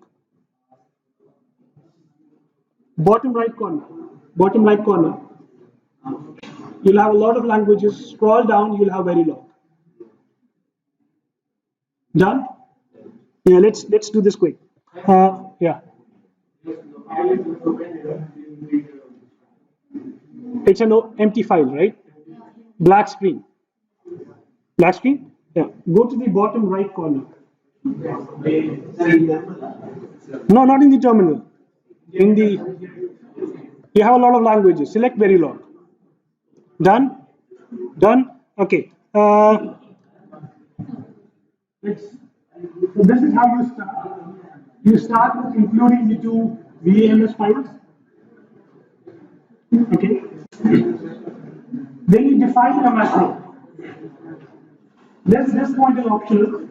Bottom right corner, bottom right corner, you'll have a lot of languages. Scroll down, you'll have Verilog. Done? Yeah, let's do this quick. Yeah. It's an empty file, right? Black screen. Black screen? Yeah. Go to the bottom right corner. No, not in the terminal. In the, you have a lot of languages. Select Verilog. Done? Done? Okay. So this is how you start. You start with including the two VAMS files. Okay. Then you define a macro. This point is optional.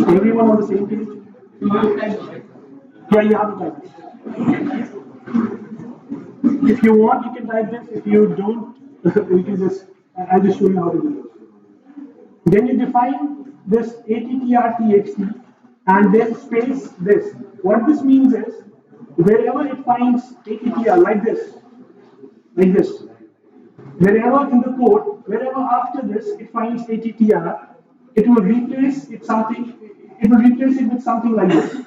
Everyone on the same page? Yeah, you have to type it. If you want, you can type this. If you don't, we can just, I'll just show you how to do it. Then you define this attr.txt and then space this. What this means is, wherever it finds attr, like this, wherever in the code, wherever after this it finds attr, it will replace it something. It will replace it with something like this.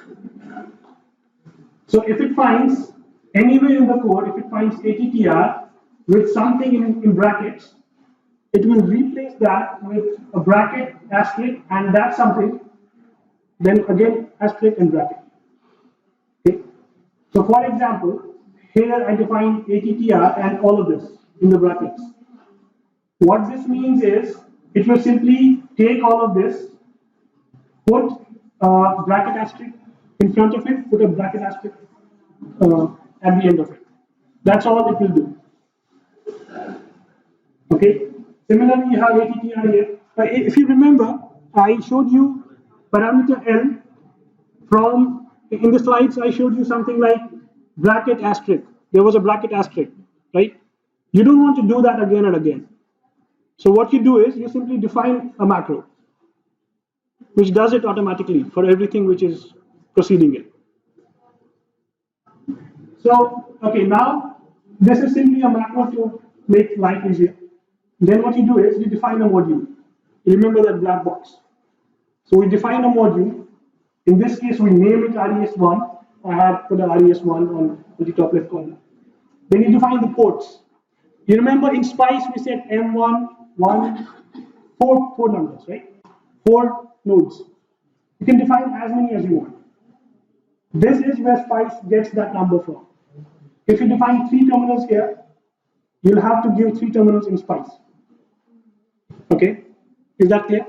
So if it finds anywhere in the code, if it finds attr with something in brackets, it will replace that with a bracket, asterisk, and that's something. Then again, asterisk and bracket. Okay. So for example, here I define attr and all of this in the brackets. What this means is, it will simply take all of this, put a bracket asterisk in front of it, put a bracket asterisk at the end of it. That's all it will do. Okay. Similarly, you have attr here. If you remember, I showed you parameter L from, in the slides, I showed you something like bracket asterisk. There was a bracket asterisk, right? You don't want to do that again and again. So what you do is, you simply define a macro, which does it automatically for everything which is proceeding it. So, okay, now this is simply a macro to make life easier. Then what you do is, you define a module. You remember that black box. So we define a module. In this case, we name it RES1. I have put a RES1 on the top left corner. Then you define the ports. You remember in Spice we said M1, 4 numbers, right? 4 nodes. You can define as many as you want. This is where Spice gets that number from. If you define 3 terminals here, you'll have to give 3 terminals in Spice. Okay, is that clear?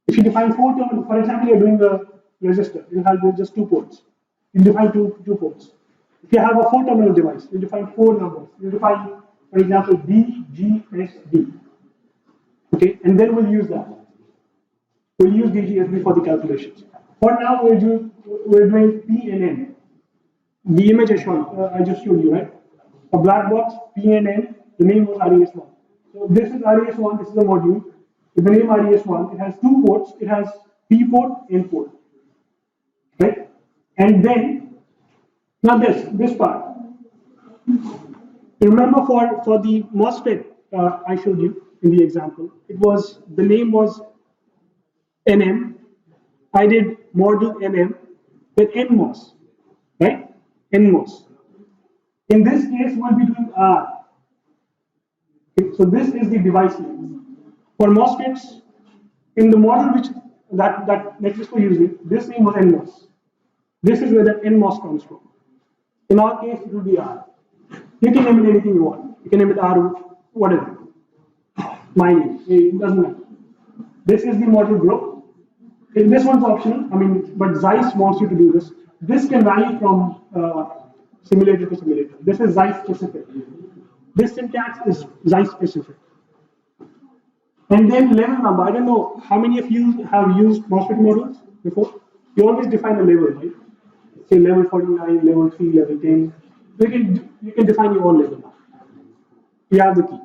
If you define 4 terminals, for example, you're doing a resistor, you have just 2 ports. You define two ports. If you have a 4 terminal device, you define 4 numbers. You define, for example, D, G, S, D. Okay, and then we'll use that. We'll use DGSB for the calculations. For now, we're doing P and N. The image I just showed you, right? A black box, P and N, the name was RES1. So this is RES1, this is a module. With the name RES1, it has 2 ports, it has P port, N port. Right? And then, now this part. You remember for the MOSFET I showed you in the example, the name was NM, I did module NM with NMOS, right? NMOS. In this case, we'll be doing R. Okay, so this is the device name. For MOSFETs, in the model which that Nexus was using, this name was NMOS. This is where the NMOS comes from. In our case, it will be R. You can name it anything you want. You can name it R, whatever. My name, it doesn't matter. This is the model group. This one's optional, but Zeiss wants you to do this. This can vary from simulator to simulator. This is Zeiss specific. This syntax is Zeiss specific. And then level number. I don't know how many of you have used MOSFET models before. You always define a level, right? Say level 49, level 3, level 10. You can define your own level now. You have the key.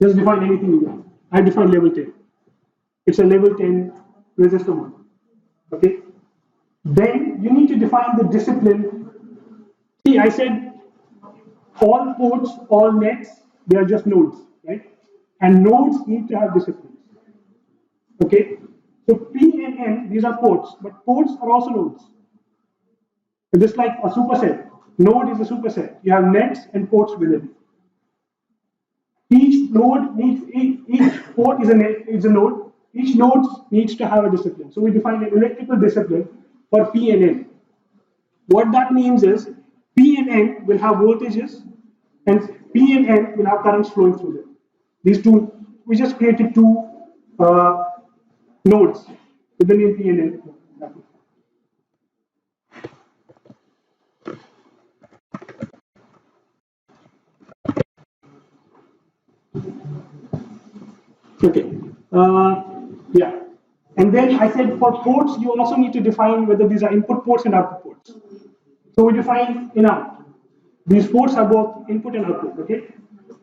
Just define anything you want. I define level 10. It's a level 10 resistor model. Okay? Then you need to define the discipline. See, I said all ports, all nets, they are just nodes, right? And nodes need to have disciplines. Okay? So P and N, these are ports, but ports are also nodes. So just like a superset, node is a superset. You have nets and ports within. Each node needs, each port is a node. Each node needs to have a discipline. So we define an electrical discipline for P and N. What that means is P and N will have voltages and P and N will have currents flowing through them. These two, we just created two nodes with the name P and N. Okay. Yeah. And then I said for ports, you also need to define whether these are input ports and output ports. So we define in out. These ports are both input and output. Okay.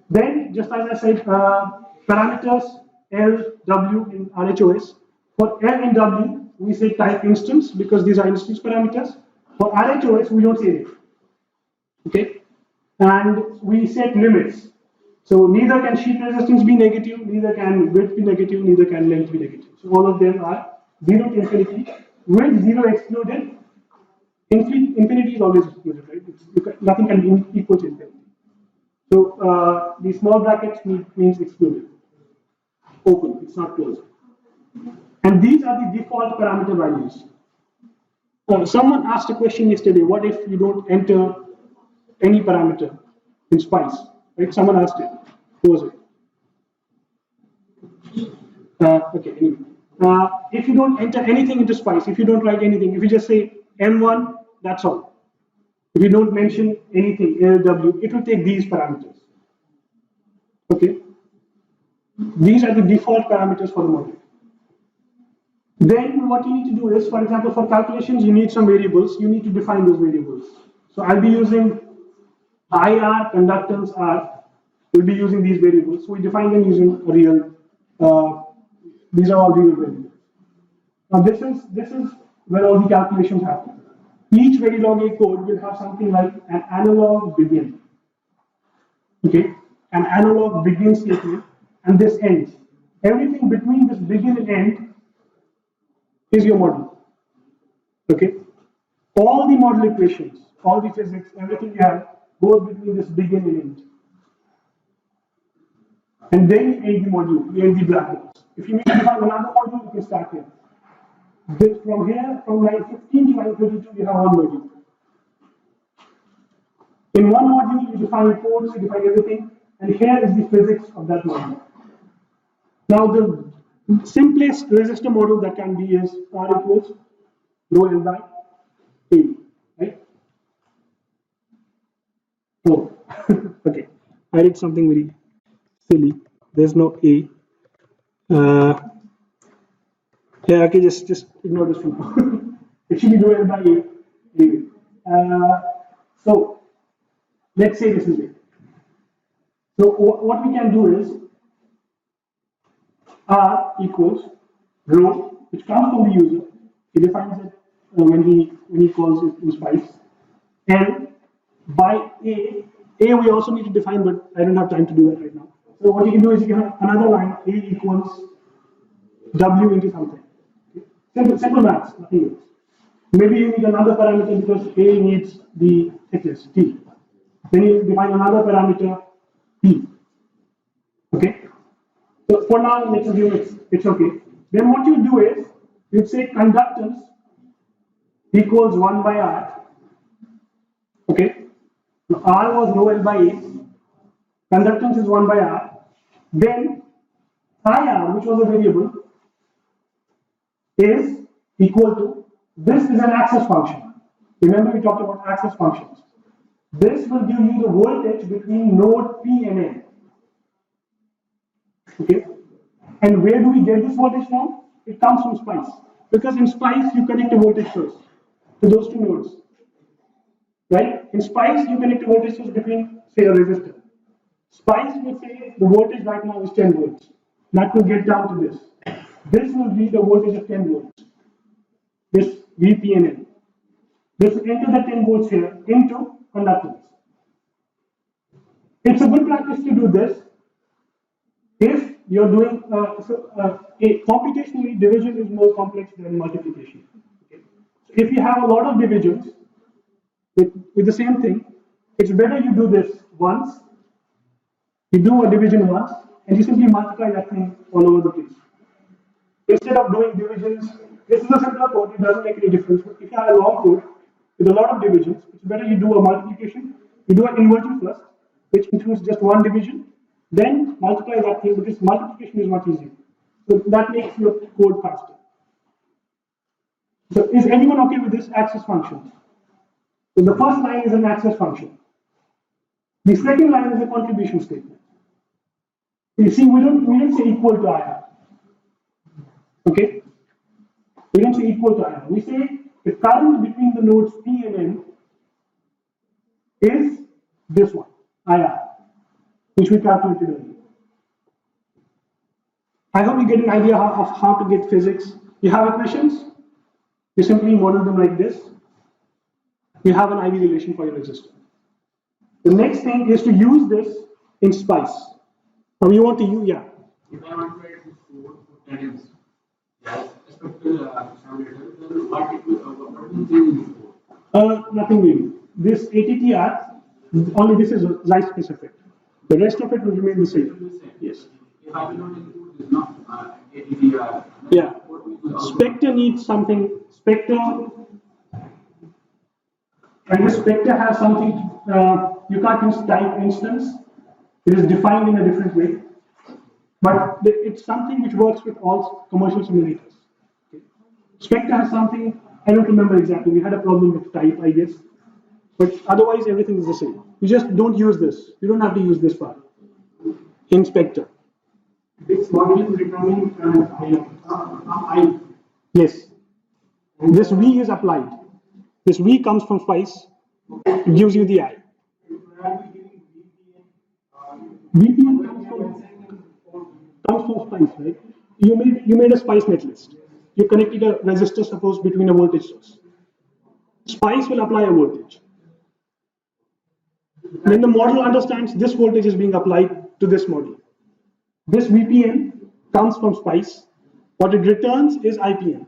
Then, just as I said, parameters L, W in RHOS. For L and W, we say type instance because these are instance parameters. For RHOS, we don't say anything. Okay. And we set limits. So neither can sheet resistance be negative, neither can width be negative, neither can length be negative. So all of them are 0 to infinity, with 0 excluded. Infinity is always excluded, right? Nothing can be equal to infinity. So the small brackets means excluded. Open, it's not closed. And these are the default parameter values. Someone asked a question yesterday, what if you don't enter any parameter in SPICE? Right? Someone asked it. Who was it? Okay, anyway. If you don't enter anything into SPICE, if you don't write anything, if you just say M1, that's all. If you don't mention anything, LW, it will take these parameters. Okay? These are the default parameters for the model. Then what you need to do is, for example, for calculations, you need some variables. You need to define those variables. So I'll be using IR, conductance R, we'll be using these variables. So we define them using a real, these are all real variables. Now this is where all the calculations happen. Each Verilog-A code will have something like an analog begin. Okay, an analog begin statement, and this ends. Everything between this begin and end is your model. Okay, all the model equations, all the physics, everything you have goes between this begin and end. And then you end the module, you end the black box. If you need to define another module, you can start here. This, from here, from line 15 to line 32, you have one module. In one module, you define ports, you define everything, and here is the physics of that module. Now, the simplest resistor model that can be is R equals rho L by A, right? Oh, okay. I did something very silly. There's no A. Yeah, okay, just ignore this for now. It should be rho L by A. Anyway. So let's say this is it. So what we can do is R equals rho, which comes from the user. He defines it when he calls it in SPICE. L by A. A we also need to define, but I don't have time to do that right now. So what you can do is you can have another line, A equals W into something. Okay. Simple maths, nothing else. Maybe you need another parameter because A needs the thickness, T. Then you define another parameter, P. Okay? So for now, let's assume it's okay. Then what you do is, you say conductance equals 1 by R. Okay? So R was rho L by A. Conductance is 1 by R. Then IR, which was a variable, is equal to, this is an access function. Remember we talked about access functions. This will give you the voltage between node P and N. Okay? And where do we get this voltage from? It comes from SPICE. Because in SPICE you connect a voltage source to those two nodes. Right? In SPICE you connect a voltage source between, say, a resistor. SPICE will say the voltage right now is 10 volts. That will get down to this. This will be the voltage of 10 volts. This VPNN. This will enter the 10 volts here into conductance. It's a good practice to do this if you're doing computationally division is more complex than multiplication. Okay. So if you have a lot of divisions with the same thing, it's better you do this once. You do a division once, and you simply multiply that thing all over the place. Instead of doing divisions, this is a simpler code, it doesn't make any difference. But if you have a long code with a lot of divisions, it's better you do a multiplication, you do an inversion first, which includes just one division, then multiply that thing because multiplication is not easy. So that makes your code faster. So is anyone okay with this access function? So the first line is an access function. The second line is a contribution statement. You see, we don't say equal to IR. Okay? We don't say equal to IR. We say the current between the nodes P and N is this one, IR, which we calculated earlier. I hope you get an idea of how to get physics. You have equations, you simply model them like this. You have an IV relation for your resistor. The next thing is to use this in SPICE. Now you want to use, yeah. If I want to add this code for cadence, yes, spectral simulator, then what will change in this code? Nothing really. This ATTR, only this is Zeiss specific. The rest of it will remain the same. Yes. If I will not include this, not ATTR. Yeah. Spectre needs something. Spectre, and the Spectre has something. You can't use type instance. It is defined in a different way. But it's something which works with all commercial simulators. Okay. Spectre has something, I don't remember exactly. We had a problem with type, I guess. But otherwise, everything is the same. You just don't use this. You don't have to use this part in Spectre. This model is returning I. Yes. This V is applied. This V comes from SPICE. It gives you the I. VPN comes from SPICE, right? You made a SPICE netlist. You connected a resistor, suppose, between a voltage source. SPICE will apply a voltage. Then the model understands this voltage is being applied to this model. This VPN comes from SPICE. What it returns is IPN.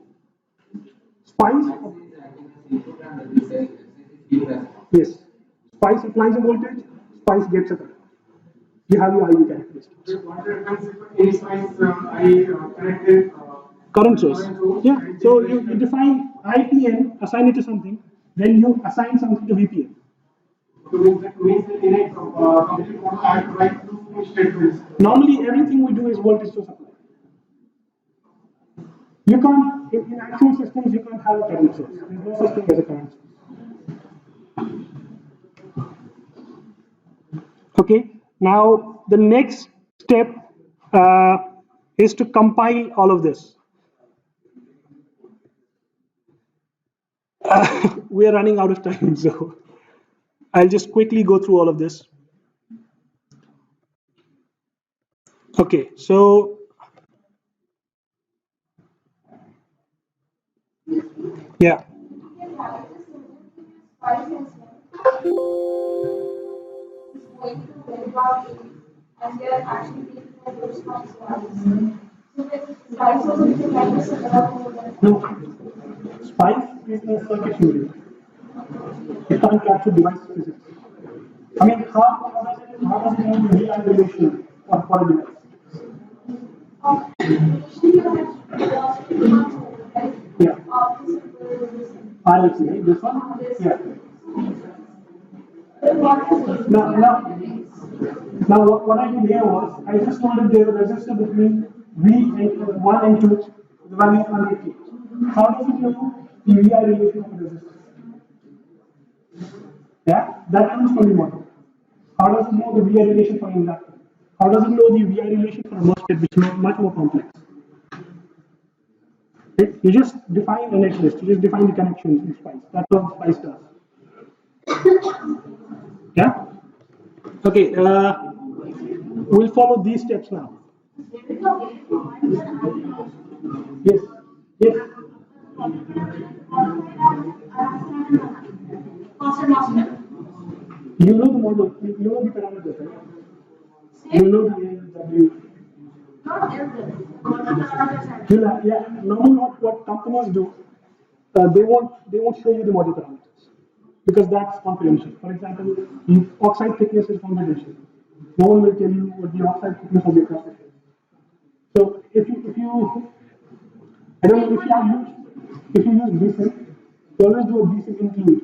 SPICE, yes. SPICE applies a voltage, SPICE gets a current. You have your IV characteristics. Current source. Yeah. So you define IPN, assign it to something, then you assign something to VPN. Normally, everything we do is voltage source apply. You can't, in actual systems, you can't have a current source. There's no such thing as a current source. Okay, now the next step is to compile all of this. We are running out of time, so I'll just quickly go through all of this. Okay, so yeah. Going to Verilog-A and they are actually taking a course from SIMULATION. So No, SPICE is a circuit theory. It can't capture device physics. I mean, how does it know the VI relation for a device? Yeah. RLC, right? This one? Yeah. Now what I did here was, I just told it there's a resistor between V and 1 and 2, the value is 180. How does it know the VI relation of a resistor? Yeah, that comes from the model. How does it know the VI relation for an inductor? How does it know the VI relation for a MOSFET, which is much more complex? Right? You just define a netlist, you just define the connections in SPICE. That's what SPICE does. Yeah? Okay, we'll follow these steps now. Yes, yes. You know the model, you know the parameters, right? You know the W. Yeah, normally what companies do, they won't show you the model parameters because that's confidential. For example, the oxide thickness is confidential. No one will tell you what the oxide thickness of your process is. So if you I don't know if you use BSIM, you always do a BSIM include.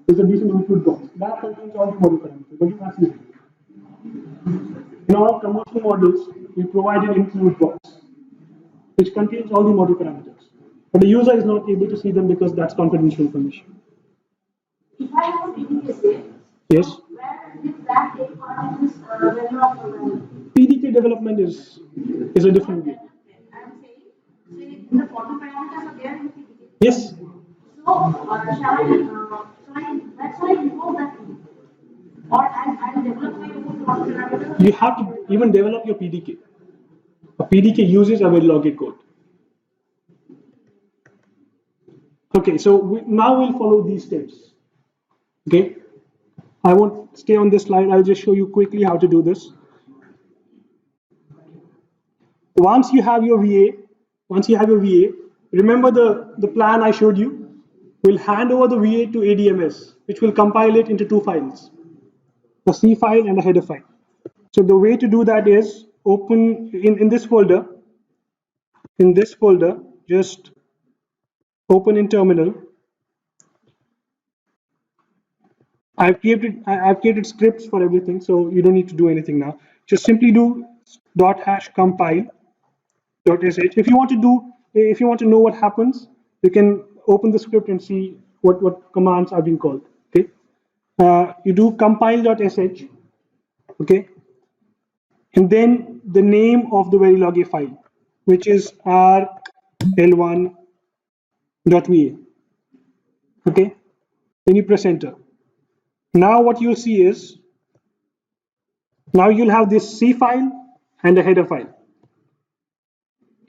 There's a BSIM include box. That contains all the model parameters, but you can't see it. In all commercial models, we provide an include box, which contains all the model parameters. But the user is not able to see them because that's confidential information. If I have a PDK, Yes? where did that take part in this Verilog program? PDK development is a different game. I'm saying, the model parameters are there in the PDK. Yes? So, that's why I invoke that. Or I'll develop my own model parameters. You have to even develop your PDK. A PDK uses a Verilog-A code. Okay, so now we'll follow these steps. Okay, I won't stay on this slide. I'll just show you quickly how to do this. Once you have your VA, remember the plan I showed you? We'll hand over the VA to ADMS, which will compile it into two files, a C file and a header file. So the way to do that is open in this folder. In this folder, just open in terminal. I've created scripts for everything, so you don't need to do anything now. Just simply do /compile.sh. If you want to know what happens, you can open the script and see what commands are being called. Okay, you do compile.sh. Okay, and then the name of the Verilog-A file, which is rl1.va. Okay, then you press enter. Now what you'll see is, now you'll have this C file and a header file.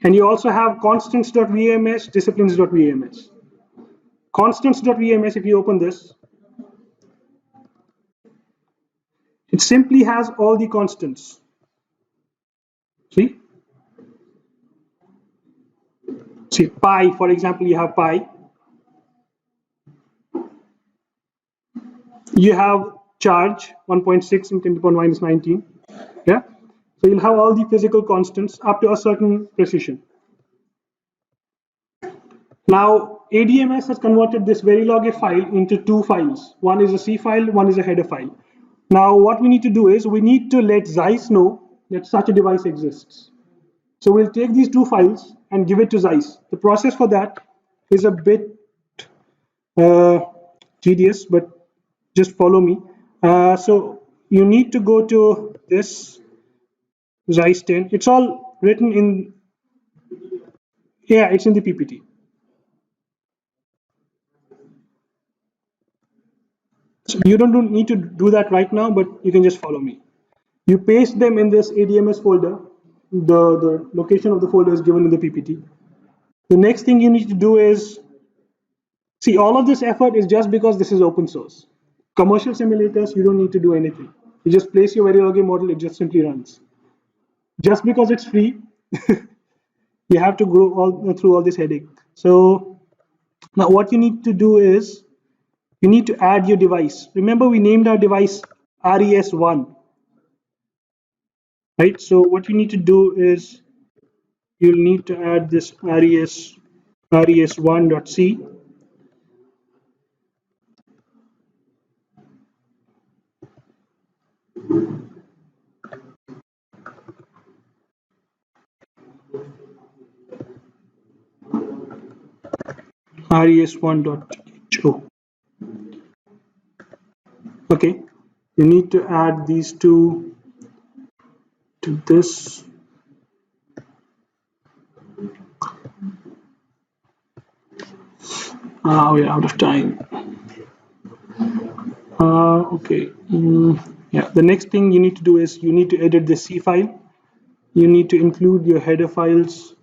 And you also have constants.vms, disciplines.vms. Constants.vms, if you open this, it simply has all the constants. See, pi, for example, you have pi. You have charge 1.6 in 10 to the power minus 19. Yeah, so you'll have all the physical constants up to a certain precision. Now ADMS has converted this Verilog-A file into two files. One is a C file, one is a header file. Now what we need to do is we need to let Zeiss know that such a device exists. So we'll take these two files and give it to Zeiss. The process for that is a bit tedious, but just follow me. So you need to go to this Zeiss 10. It's all written in, yeah, it's in the PPT. So you don't need to do that right now, but you can just follow me. You paste them in this ADMS folder. The location of the folder is given in the PPT. The next thing you need to do is, see, all of this effort is just because this is open source. Commercial simulators, you don't need to do anything. You just place your Verilog-A model, it just simply runs. Just because it's free, You have to go all through all this headache. So now what you need to do is you need to add your device. Remember we named our device RES1, right? So what you need to do is you'll need to add this res1.c. res1.ho. Okay, you need to add these two to this. We're out of time. Okay. Yeah, the next thing you need to do is you need to edit the C file. You need to include your header files.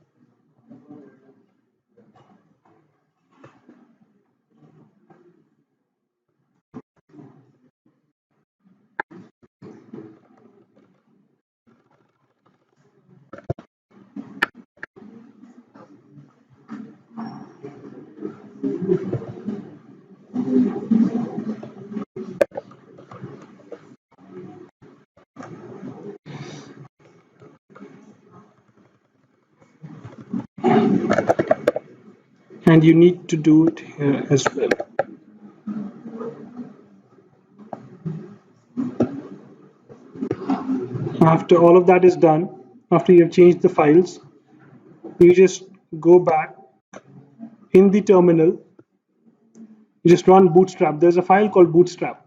And you need to do it here as well. After all of that is done, after you have changed the files, you just go back in the terminal. You just run bootstrap. There's a file called bootstrap.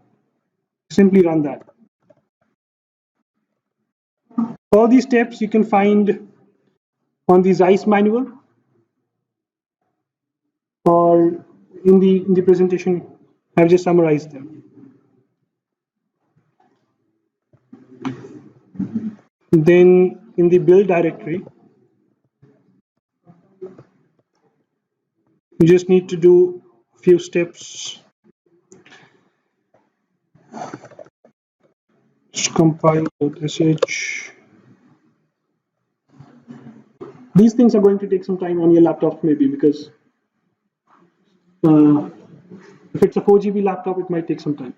Simply run that. All these steps you can find on the Zeiss manual or in the presentation. I've just summarized them. Then in the build directory, you just need to do a few steps. Just compile.sh. These things are going to take some time on your laptop maybe because if it's a 4 GB laptop, it might take some time.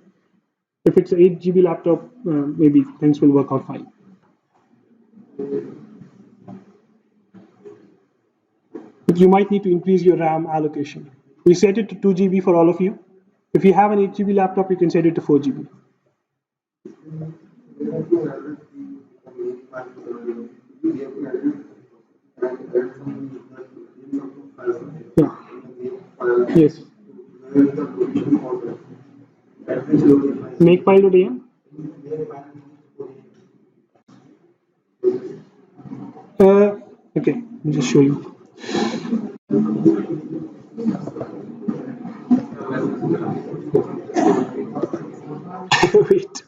If it's an 8 GB laptop, maybe things will work out fine. But you might need to increase your RAM allocation. We set it to 2 GB for all of you. If you have an 8 GB laptop, you can set it to 4 GB. Yeah. Yes. Makefile.am. Okay, let me just show you. Wait.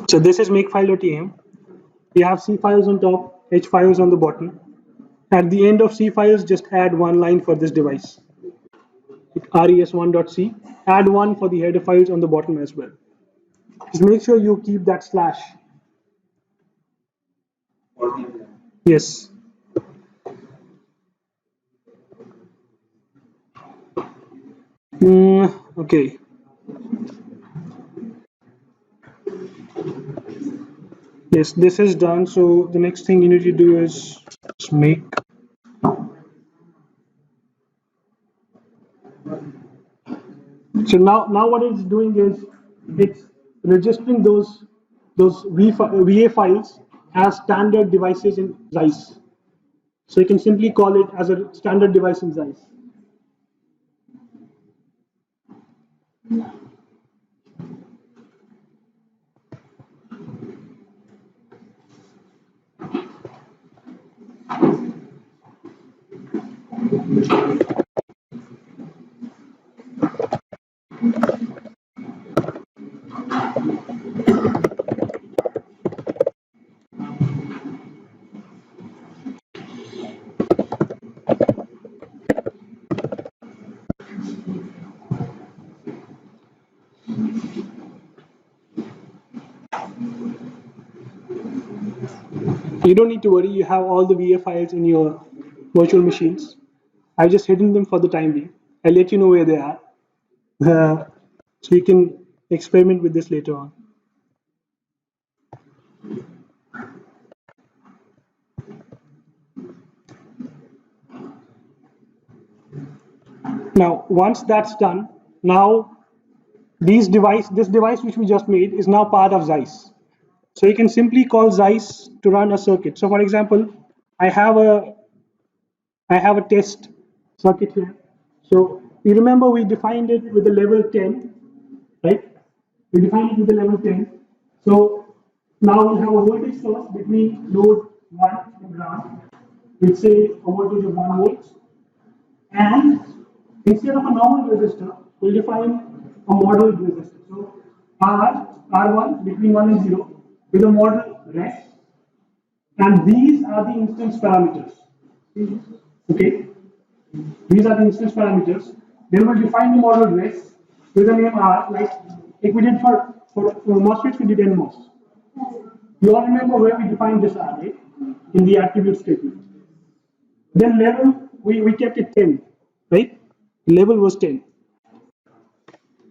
So this is makefile.am. You have C files on top, H files on the bottom. At the end of C files, just add one line for this device. res1.c. Add one for the header files on the bottom as well. Just make sure you keep that slash. Yes. Okay. Yes, this is done. So the next thing you need to do is make. So now what it's doing is it's registering those VA files as standard devices in Zeiss. So you can simply call it as a standard device in Zeiss. You don't need to worry, you have all the VA files in your virtual machines. I've just hidden them for the time being. I'll let you know where they are. So you can experiment with this later on. Now, once that's done, now this device which we just made is now part of Zeiss. So you can simply call Zeiss to run a circuit. So for example, I have a test circuit here. So you remember we defined it with the level 10, right? We defined it with the level 10. So now we'll have a voltage source between load 1 and ground. We'll say a voltage of 1 volt. And instead of a normal resistor, we'll define a model resistor. So R1 between 1 and 0 with a model res. And these are the instance parameters. Okay? These are the instance parameters. Then we'll define the model res with a name R, like we did for MOSFETs, we did NMOS. You all remember where we defined this R, right? In the attribute statement. Then level, we kept it 10, right? Level was 10.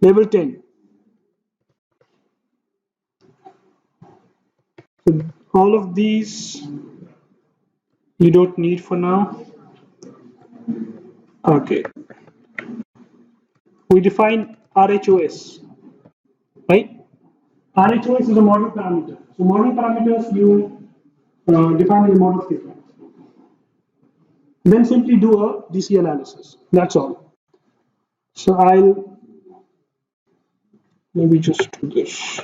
Level 10. So all of these you don't need for now. Okay. We define RHOS, right? RHOS is a model parameter. So model parameters you define in the model statement. Then simply do a DC analysis. That's all. So I'll maybe just do this.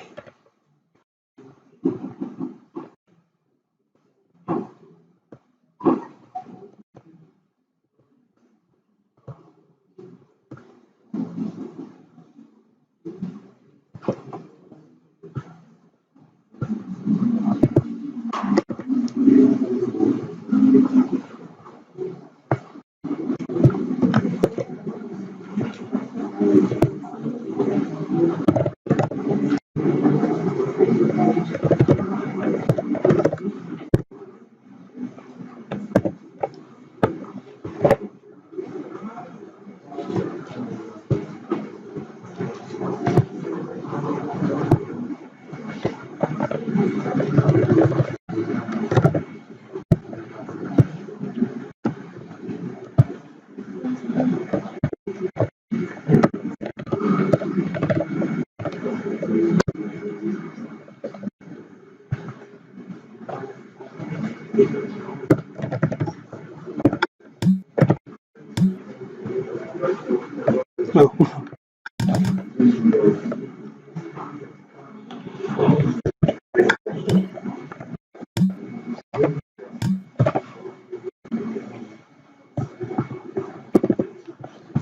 Oh.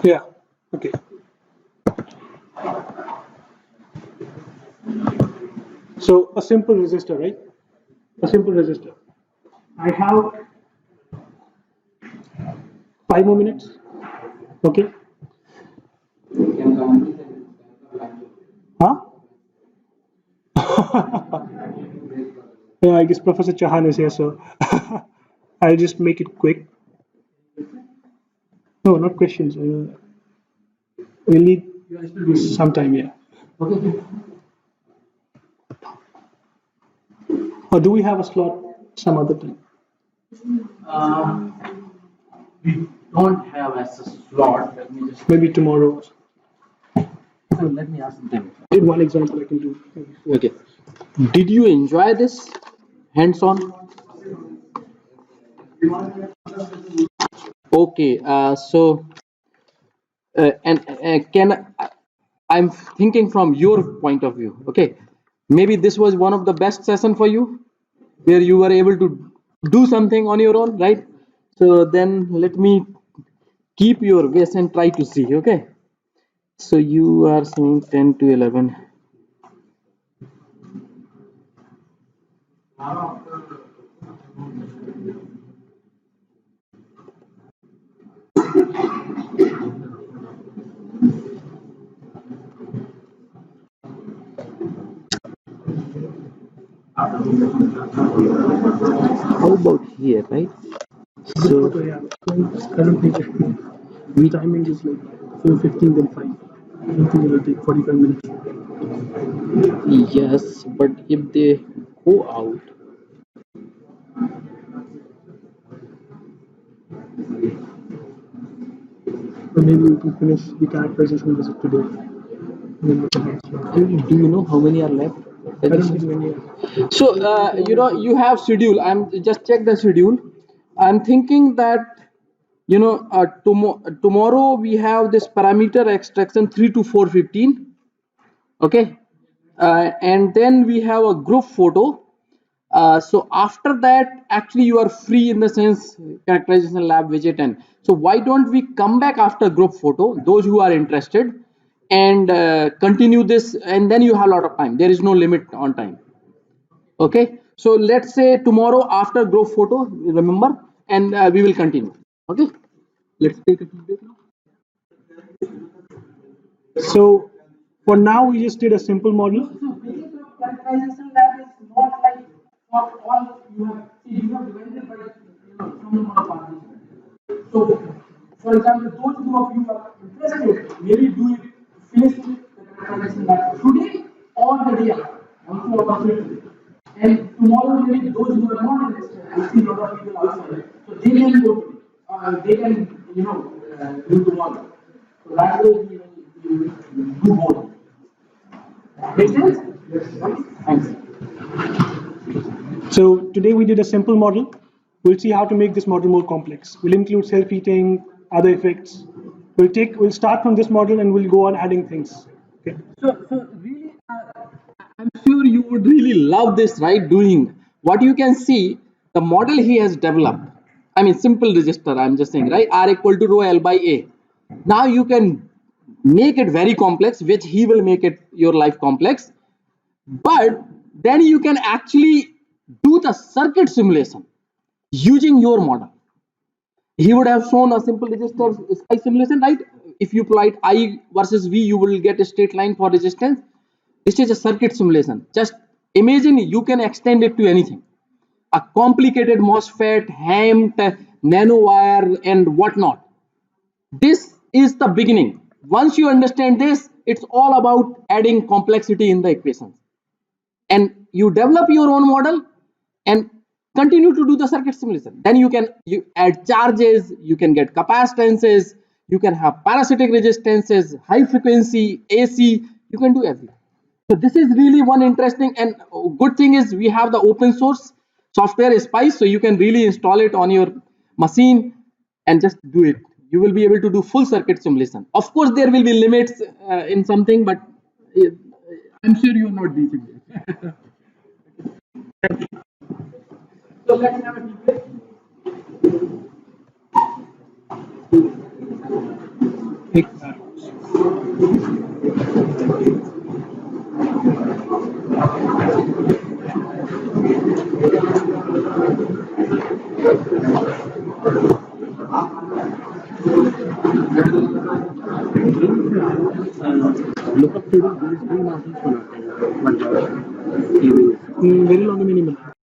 Yeah, okay. So a simple resistor, right? A simple resistor. I have 5 more minutes. Okay. Huh? Yeah, I guess Professor Chahan is here, so I'll just make it quick. No, not questions. We'll need some time, yeah. Or do we have a slot some other time? We don't have as a slot. Let me just. Maybe tomorrow. So let me ask them. In one example I can do. Okay. Did you enjoy this hands-on? Okay. I'm thinking from your point of view. Okay. Maybe this was one of the best session for you, where you were able to do something on your own, right? So then let me keep your base and try to see. Okay. So you are saying 10 to 11. How about here, right? So So yeah, currently the timing is like 4:15 then 5. I don't think it will take 45 minutes. yes, but if they go out, Or maybe we can finish the characterization visit today. And then we can have some- do you know how many are left? I don't think many are. So you have schedule. I'm just check the schedule. I'm thinking that tomorrow we have this parameter extraction 3 to 4:15. Okay, and then we have a group photo. So after that, actually you are free in the sense characterization lab visit, and so why don't we come back after group photo, those who are interested, and continue this, and then you have a lot of time. There is no limit on time. Okay, so let's say tomorrow after group photo, remember, and we will continue. Okay, let's take a feedback now. So for now, we just did a simple model. So basic of characterization lab is not like for all you have. See, you have divided by some number of participants. So, for example, those who of you are interested, maybe do it, finish the characterization lab today or the day after. Also opportunity. And tomorrow, maybe those who are not interested, I see a lot of people outside, so they can go to it. They can, do tomorrow. So that way we will do both. Make sense? Thanks. So today we did a simple model. We'll see how to make this model more complex. We'll include self-heating, other effects. We'll start from this model and we'll go on adding things. Okay. So really, I'm sure you would really love this, right? Doing what you can see, the model he has developed. I mean, simple register. I'm just saying, right? R equal to rho L by A. Now you can make it very complex, which he will make it your life complex. But then you can actually do the circuit simulation using your model. He would have shown a simple resistor spice simulation, right? If you plot I versus V, you will get a straight line for resistance. This is a circuit simulation. Just imagine you can extend it to anything. A complicated MOSFET, HAMT, nanowire, and whatnot. This is the beginning. Once you understand this, it's all about adding complexity in the equations. And you develop your own model and continue to do the circuit simulation. Then you add charges, you can get capacitances, you can have parasitic resistances, high frequency, AC, you can do everything. So this is really one interesting and good thing is we have the open source software Spice, so you can really install it on your machine and just do it. You will be able to do full circuit simulation. Of course, there will be limits in something, but I'm sure you're not reaching there. So let's have a debate. Look up to these three mountains for Verilog-A minimum.